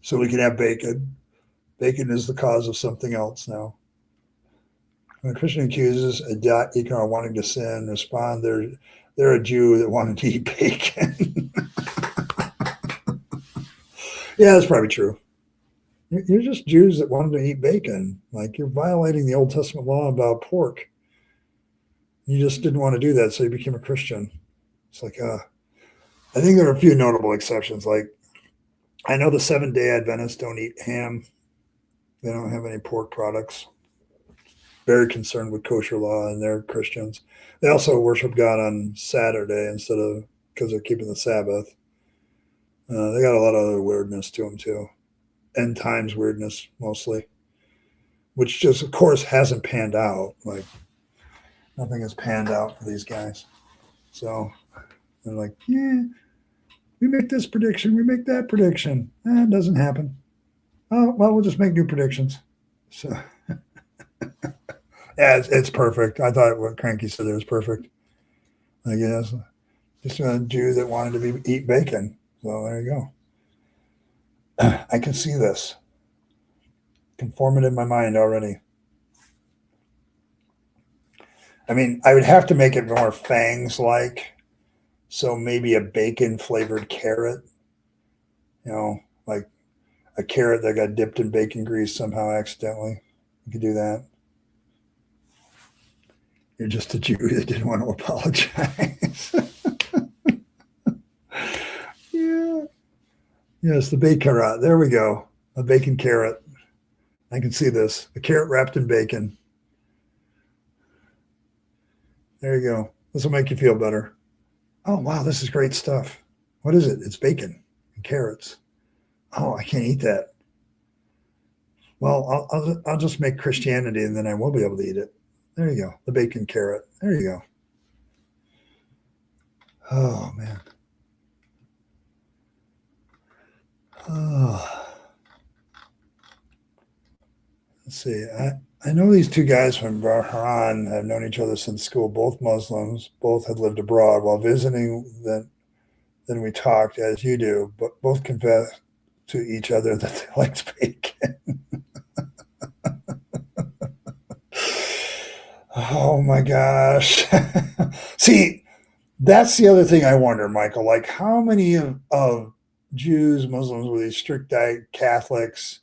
so we can have bacon. Bacon is the cause of something else now. When a Christian accuses a deacon of wanting to sin, respond, they're a Jew that wanted to eat bacon. Yeah, that's probably true. You're just Jews that wanted to eat bacon. Like, you're violating the Old Testament law about pork. You just didn't want to do that, so you became a Christian. It's like, I think there are a few notable exceptions. Like, I know the Seventh-day Adventists don't eat ham. They don't have any pork products. Very concerned with kosher law, and they're Christians. They also worship God on Saturday instead of, because they're keeping the Sabbath. They got a lot of other weirdness to them too. End times weirdness mostly, which just, of course, hasn't panned out. Like, nothing has panned out for these guys. So they're like, yeah, we make this prediction, we make that prediction. It doesn't happen. Oh, well, we'll just make new predictions. So, yeah, it's perfect. I thought what Cranky said there was perfect. I guess just a Jew that wanted to eat bacon. So there you go. I can see this. Can form it in my mind already. I mean, I would have to make it more Fangs-like. So maybe a bacon-flavored carrot. Like a carrot that got dipped in bacon grease somehow accidentally. You could do that. You're just a Jew that didn't want to apologize. Yeah. Yes, the bacon carrot. There we go. A bacon carrot. I can see this. A carrot wrapped in bacon. There you go. This will make you feel better. Oh, wow, this is great stuff. What is it? It's bacon and carrots. Oh, I can't eat that. Well, I'll just make Christianity, and then I will be able to eat it. There you go. The bacon carrot. There you go. Oh, man. Oh. Let's see. I know these two guys from Bahrain have known each other since school, both Muslims, both had lived abroad. While visiting, then we talked, as you do, but both confessed to each other that they liked bacon. Oh my gosh. See, that's the other thing I wonder, Michael. Like, how many of Jews, Muslims with these strict Catholics,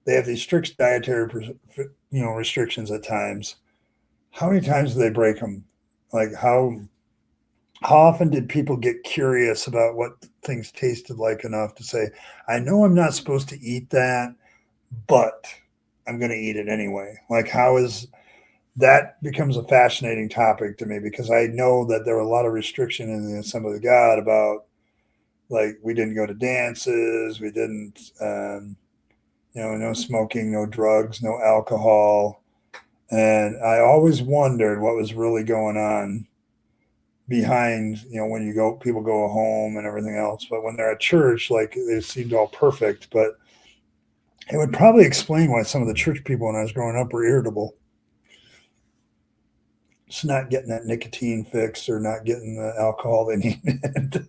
they have these strict dietary restrictions at times. How many times do they break them? Like, how often did people get curious about what things tasted like enough to say, I know I'm not supposed to eat that, but I'm going to eat it anyway? Like, how is that becomes a fascinating topic to me, because I know that there were a lot of restriction in the Assembly of God about, like, we didn't go to dances, we didn't, no smoking, no drugs, no alcohol. And I always wondered what was really going on behind, when people go home and everything else. But when they're at church, like, it seemed all perfect. But it would probably explain why some of the church people when I was growing up were irritable. Just not getting that nicotine fix or not getting the alcohol they needed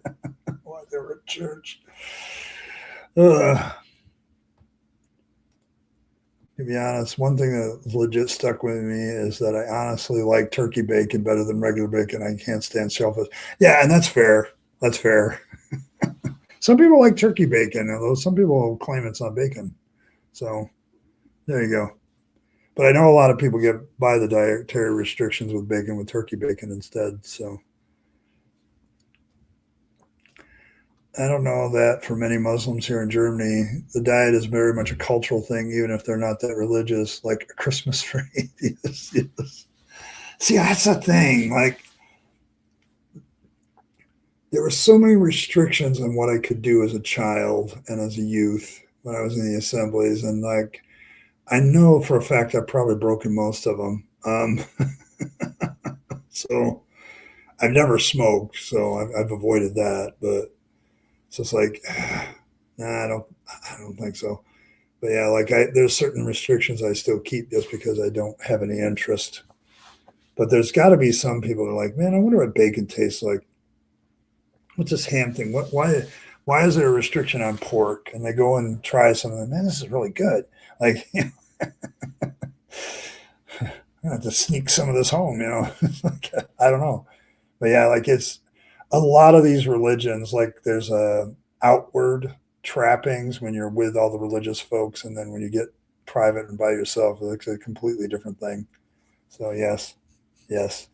while they were at church. To be honest, one thing that legit stuck with me is that I honestly like turkey bacon better than regular bacon. I can't stand shellfish. Yeah, and that's fair. That's fair. Some people like turkey bacon, although some people claim it's not bacon. So there you go. But I know a lot of people get by the dietary restrictions with bacon, with turkey bacon instead. So I don't know that for many Muslims here in Germany, the diet is very much a cultural thing, even if they're not that religious, like a Christmas for atheists. Yes. See, that's the thing. Like, there were so many restrictions on what I could do as a child and as a youth when I was in the assemblies. And, like, I know for a fact I've probably broken most of them. So I've never smoked, so I've avoided that. But so it's like, nah, I don't think so. But yeah, like, there's certain restrictions I still keep just because I don't have any interest. But there's got to be some people that are like, man, I wonder what bacon tastes like. What's this ham thing? Why is there a restriction on pork? And they go and try something. Man, this is really good. Like, gonna have to sneak some of this home, you know. Like, I don't know, but yeah, like it's a lot of these religions. Like there's a outward trappings when you're with all the religious folks, and then when you get private and by yourself, it's a completely different thing. So yes, yes,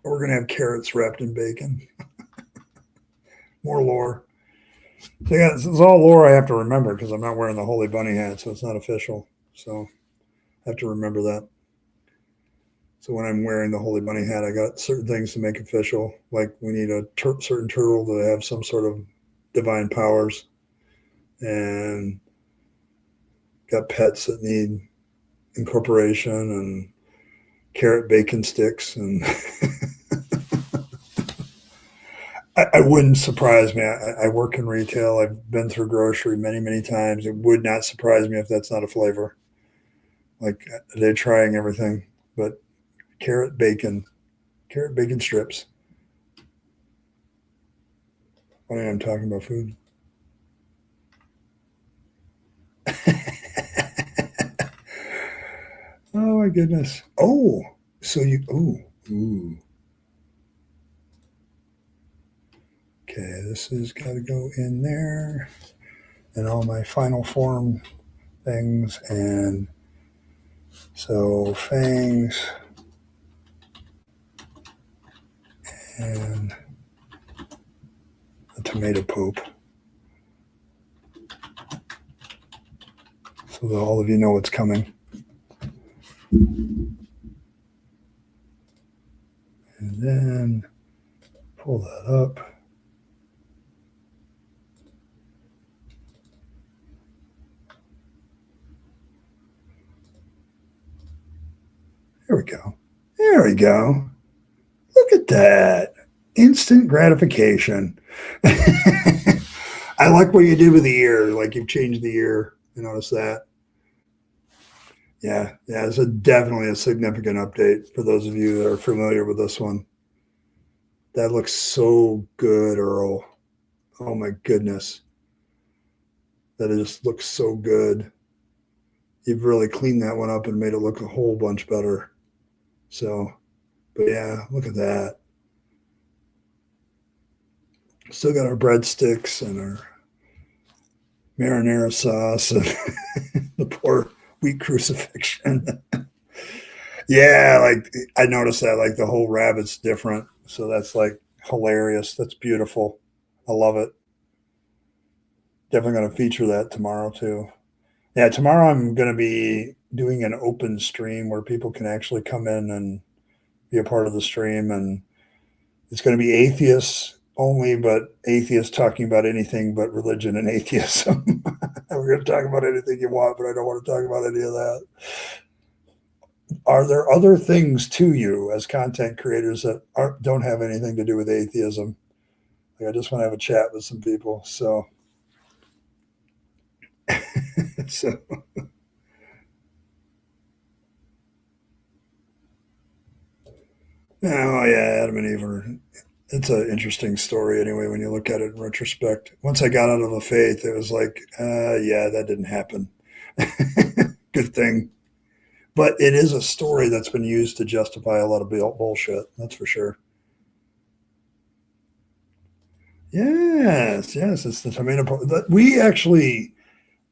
we're gonna have carrots wrapped in bacon. More lore. So yeah, this is all lore I have to remember because I'm not wearing the holy bunny hat, so it's not official. So I have to remember that. So when I'm wearing the holy bunny hat, I got certain things to make official. Like we need a certain turtle to have some sort of divine powers, and got pets that need incorporation and carrot bacon sticks. And I wouldn't surprise me. I work in retail. I've been through grocery many, many times. It would not surprise me if that's not a flavor. Like they're trying everything, but carrot bacon, carrot bacon strips. When I'm talking about food. Oh my goodness. Oh, so you. Ooh. Okay, this has got to go in there, and all my final form things, and so Fangs and the tomato pope. So that all of you know what's coming. And then pull that up. There we go. There we go. Look at that. Instant gratification. I like what you did with the ear. Like you've changed the ear. You notice that? Yeah. It's definitely a significant update for those of you that are familiar with this one. That looks so good, Earl. Oh my goodness. That just looks so good. You've really cleaned that one up and made it look a whole bunch better. So, but yeah, look at that. Still got our breadsticks and our marinara sauce and the poor wheat crucifixion. Yeah, like I noticed that like the whole rabbit's different. So that's like hilarious. That's beautiful. I love it. Definitely going to feature that tomorrow too. Yeah, tomorrow I'm going to be doing an open stream where people can actually come in and be a part of the stream, and it's going to be atheists only, but atheists talking about anything but religion and atheism. We're going to talk about anything you want, but I don't want to talk about any of that. Are there other things to you as content creators that don't have anything to do with atheism? Like I just want to have a chat with some people. So, so oh yeah, Adam and Eve are. It's an interesting story anyway when you look at it in retrospect. Once I got out of the faith, it was like, yeah, that didn't happen. Good thing. But it is a story that's been used to justify a lot of bullshit. That's for sure. Yes, it's the tomato. We actually,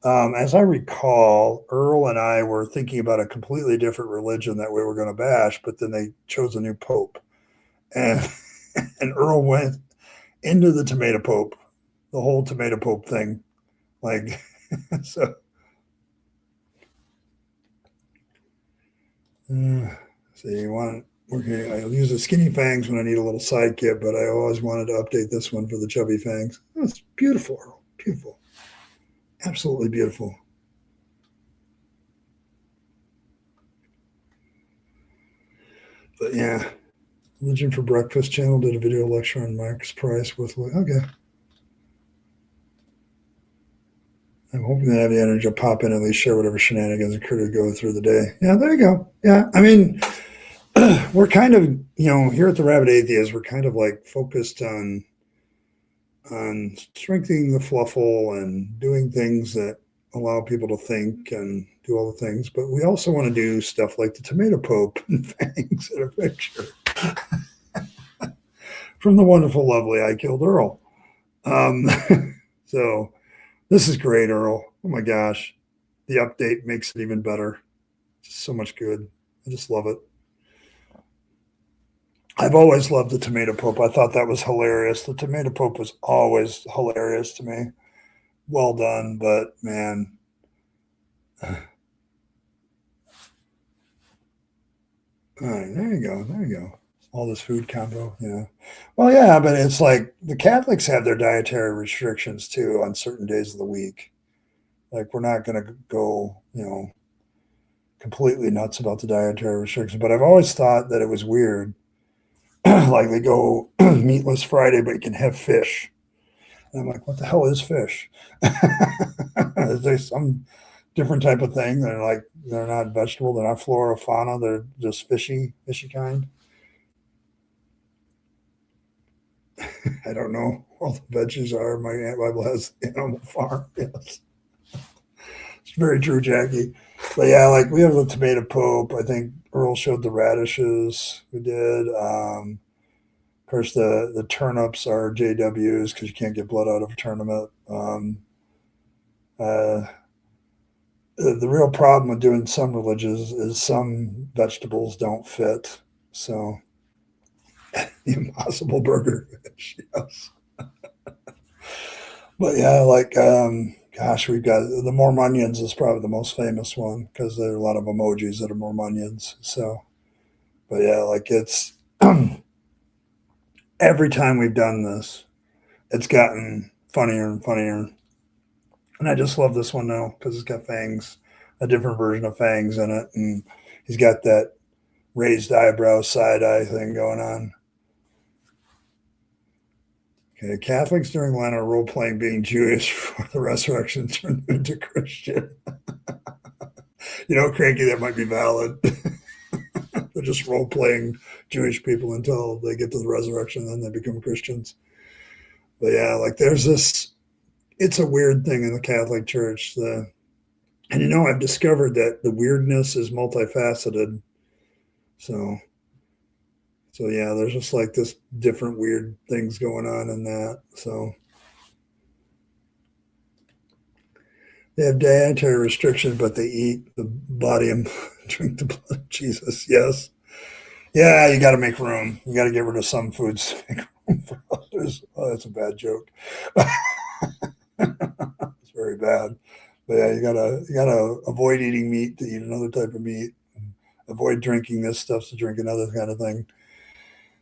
as I recall, Earl and I were thinking about a completely different religion that we were going to bash, but then they chose a new pope, and and Earl went into the tomato pope, the whole tomato pope thing, like so. So you want okay? I'll use the skinny fangs when I need a little side kit, but I always wanted to update this one for the chubby fangs. Oh, it's beautiful, Earl. Beautiful, absolutely beautiful. But yeah, Religion for Breakfast channel did a video lecture on Max Price with okay. I'm hoping that I have the energy to pop in and at least share whatever shenanigans occur to go through the day. Yeah, there you go. Yeah, I mean, we're kind of, here at the Rabyd Atheist, we're kind of like focused on strengthening the fluffle and doing things that allow people to think and do all the things, but we also want to do stuff like the tomato pope and Fangs in a picture from the wonderful, lovely I Killed Earl. Um, so this is great, Earl. Oh my gosh. The update makes it even better. Just so much good. I just love it. I've always loved the tomato pope. I thought that was hilarious. The tomato pope was always hilarious to me. Well done, but man. All right, there you go. There you go. All this food combo. Yeah. Well, yeah, but it's like the Catholics have their dietary restrictions too on certain days of the week. Like we're not going to go, completely nuts about the dietary restrictions. But I've always thought that it was weird. Like they go meatless Friday, but you can have fish. And I'm like, what the hell is fish? Is there some different type of thing? They're like, they're not vegetable, they're not flora, fauna, they're just fishy kind. I don't know. All the veggies are. My Aunt Bible has Animal Farm. Yes. It's very true, Jackie. But yeah, like we have the tomato pope. I think Earl showed the radishes. We did. Of course, the turnips are JWs because you can't get blood out of a turnip. Uh, the real problem with doing some religions is some vegetables don't fit. So, the Impossible Burger. Yes. But yeah, like, gosh, we've got the Mormonians is probably the most famous one because there are a lot of emojis that are Mormonians. So, but yeah, like it's every time we've done this, it's gotten funnier and funnier. And I just love this one now because it's got Fangs, a different version of Fangs in it. And he's got that raised eyebrow, side eye thing going on. Okay, Catholics during Lent are role playing being Jewish for the resurrection turned into Christian. Cranky, that might be valid. They're just role playing Jewish people until they get to the resurrection, then they become Christians. But yeah, like there's this, it's a weird thing in the Catholic Church. And I've discovered that the weirdness is multifaceted. So, so yeah, there's just like this different weird things going on in that. So they have dietary restrictions, but they eat the body and drink the blood of Jesus. Yes. Yeah, you got to make room. You got to get rid of some foods to make room for others. Oh, that's a bad joke. It's very bad. But yeah, you gotta avoid eating meat to eat another type of meat. Avoid drinking this stuff to drink another kind of thing.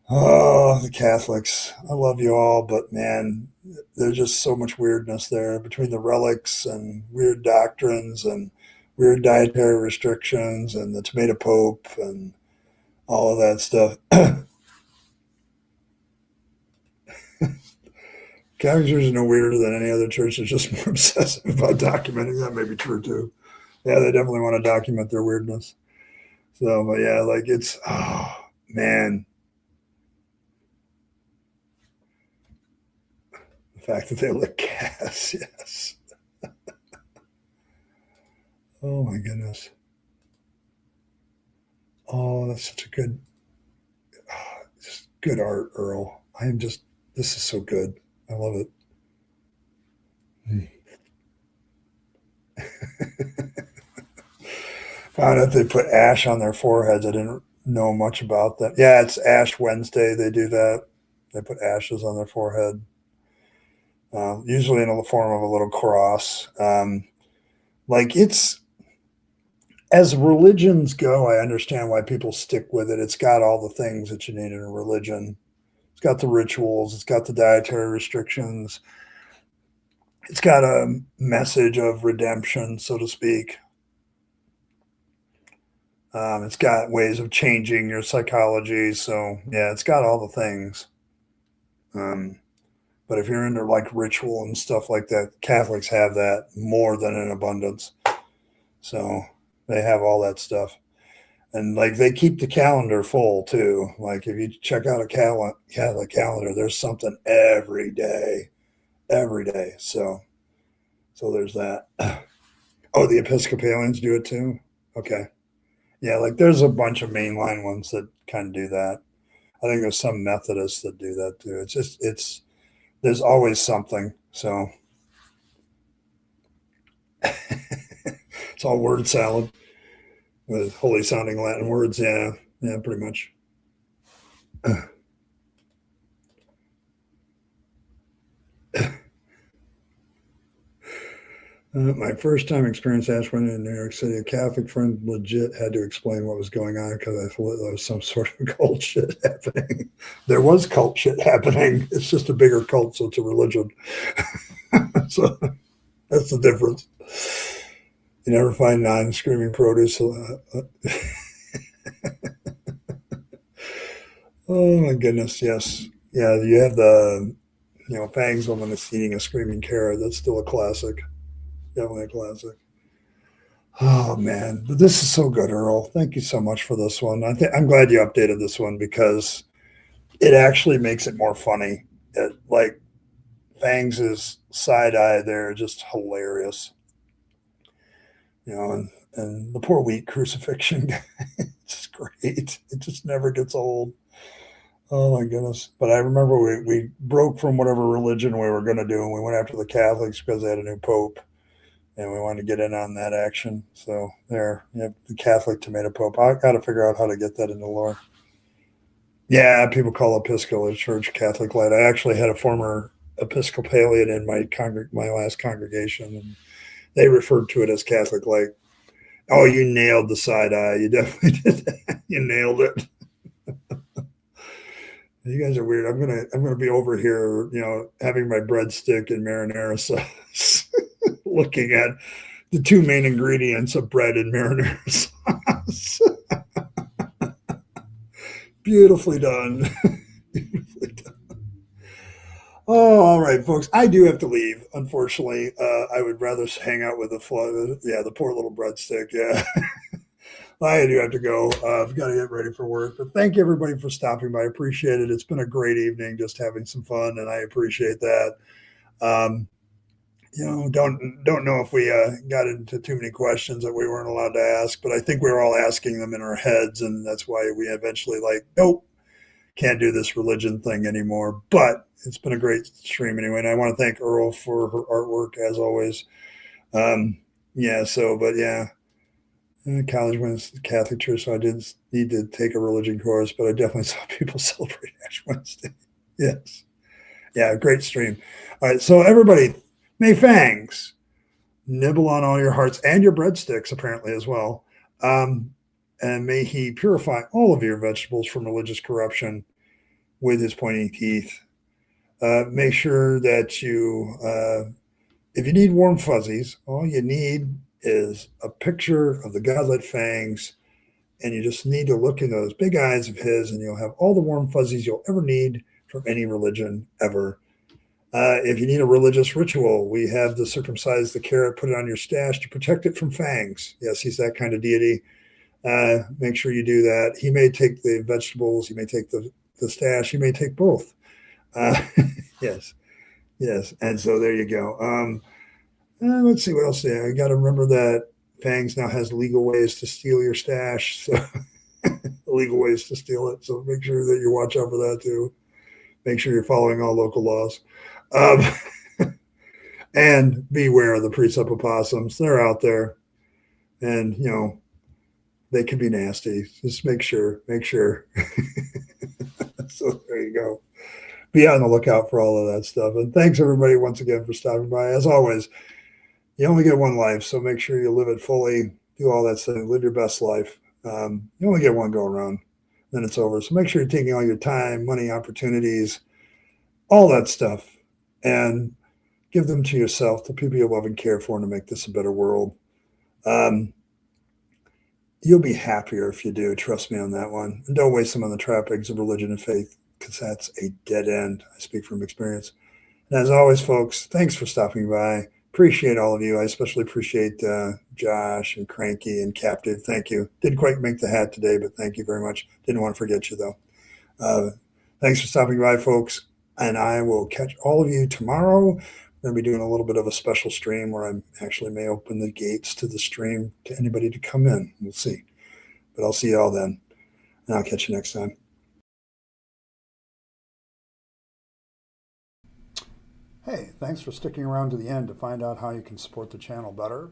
Oh, the Catholics. I love you all, but man, there's just so much weirdness there between the relics and weird doctrines and weird dietary restrictions and the tomato pope and all of that stuff. Catholic Church is no weirder than any other church. It's just more obsessive about documenting. That may be true too. Yeah, they definitely want to document their weirdness. So, but yeah, like it's, oh man, the fact that they lick gas. Yes. Oh my goodness. Oh, that's such a good, just good art, Earl. I am just, this is so good. I love it. Found out they put ash on their foreheads. I didn't know much about that. Yeah, it's Ash Wednesday. They do that. They put ashes on their forehead, usually in the form of a little cross. Like it's as religions go, I understand why people stick with it. It's got all the things that you need in a religion. It's got the rituals. It's got the dietary restrictions. It's got a message of redemption, so to speak. It's got ways of changing your psychology. So yeah, it's got all the things. Um, but if you're into like ritual and stuff like that, Catholics have that more than in abundance. So they have all that stuff. And like they keep the calendar full too. Like if you check out a Catholic calendar, there's something every day, every day. So there's that. Oh, the Episcopalians do it too? Okay. Yeah, like there's a bunch of mainline ones that kind of do that. I think there's some Methodists that do that too. It's there's always something. So it's all word salad with holy sounding Latin words. Yeah, yeah, pretty much. My first time experience Ash Wednesday in New York City, a Catholic friend legit had to explain what was going on because I thought there was some sort of cult shit happening. There was cult shit happening. It's just a bigger cult, so it's a religion. So that's the difference. You never find non-screaming produce. Oh my goodness, yes. Yeah, you have the Fangs woman that's eating a screaming carrot. That's still a classic. Definitely a classic. Oh man, but this is so good, Earl. Thank you so much for this one. I'm glad you updated this one because it actually makes it more funny. Like Fangs' side eye there, just hilarious. And the poor wheat crucifixion guy, it's great. It just never gets old. Oh my goodness! But I remember we broke from whatever religion we were going to do, and we went after the Catholics because they had a new pope, and we wanted to get in on that action. So there, you have the Catholic tomato pope. I got to figure out how to get that in the lore. Yeah, people call Episcopal Church Catholic Light. I actually had a former Episcopalian in my last congregation, and they referred to it as Catholic Light. Oh, you nailed the side eye. You definitely did that. You nailed it. You guys are weird. I'm gonna be over here, having my breadstick and marinara sauce, looking at the two main ingredients of bread and marinara sauce. Beautifully done. Beautifully done. Oh, all right, folks. I do have to leave. Unfortunately, I would rather hang out with the poor little breadstick. Yeah. I do have to go. I've got to get ready for work. But thank you, everybody, for stopping by. I appreciate it. It's been a great evening just having some fun, and I appreciate that. Um, don't know if we got into too many questions that we weren't allowed to ask, but I think we were all asking them in our heads, and that's why we eventually nope, can't do this religion thing anymore. But it's been a great stream anyway, and I want to thank Earl for her artwork as always. Yeah, so, but yeah. College went to Catholic church, so I didn't need to take a religion course, but I definitely saw people celebrate Ash Wednesday. Yes. Yeah, great stream. All right, so everybody, may Fangs nibble on all your hearts and your breadsticks, apparently, as well. And may he purify all of your vegetables from religious corruption with his pointy teeth. Make sure that if you need warm fuzzies, all you need is a picture of the godlet Fangs, and you just need to look in those big eyes of his, and you'll have all the warm fuzzies you'll ever need from any religion ever. If you need a religious ritual, we have the circumcise the carrot, put it on your stash to protect it from Fangs. Yes, he's that kind of deity. Make sure you do that. He may take the vegetables, he may take the stash, he may take both. Yes, yes. And so there you go. Let's see what else. Yeah, you got to remember that Fangs now has legal ways to steal your stash. So legal ways to steal it. So make sure that you watch out for that too. Make sure you're following all local laws. And beware of the precept opossums. They're out there, and they can be nasty. Just make sure. So there you go. Be on the lookout for all of that stuff. And thanks everybody once again for stopping by. As always, you only get one life, so make sure you live it fully. Do all that stuff. Live your best life. You only get one go around, then it's over. So make sure you're taking all your time, money, opportunities, all that stuff, and give them to yourself, the people you love and care for, and to make this a better world. You'll be happier if you do. Trust me on that one. And don't waste them on the trappings of religion and faith, because that's a dead end. I speak from experience. And as always, folks, thanks for stopping by. Appreciate all of you. I especially appreciate Josh and Cranky and Captive. Thank you. Didn't quite make the hat today, but thank you very much. Didn't want to forget you, though. Thanks for stopping by, folks. And I will catch all of you tomorrow going to be doing a little bit of a special stream where I actually may open the gates to the stream to anybody to come in. We'll see. But I'll see y'all then. And I'll catch you next time. Hey, thanks for sticking around to the end to find out how you can support the channel better.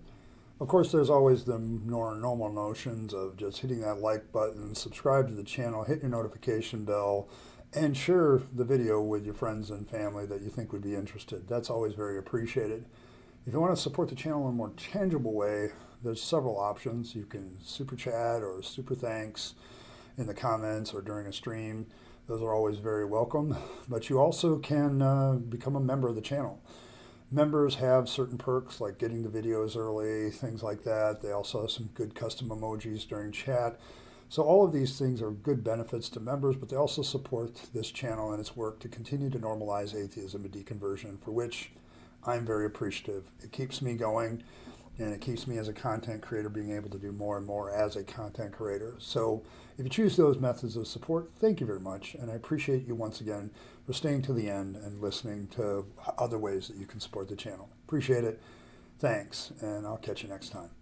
Of course, there's always the normal notions of just hitting that like button, subscribe to the channel, hit your notification bell, and share the video with your friends and family that you think would be interested. That's always very appreciated. If you want to support the channel in a more tangible way, there's several options. You can super chat or super thanks in the comments or during a stream. Those are always very welcome. But you also can become a member of the channel. Members have certain perks like getting the videos early, things like that. They also have some good custom emojis during chat. So all of these things are good benefits to members, but they also support this channel and its work to continue to normalize atheism and deconversion, for which I'm very appreciative. It keeps me going, and it keeps me as a content creator being able to do more and more as a content creator. So if you choose those methods of support, thank you very much. And I appreciate you once again for staying to the end and listening to other ways that you can support the channel. Appreciate it. Thanks, and I'll catch you next time.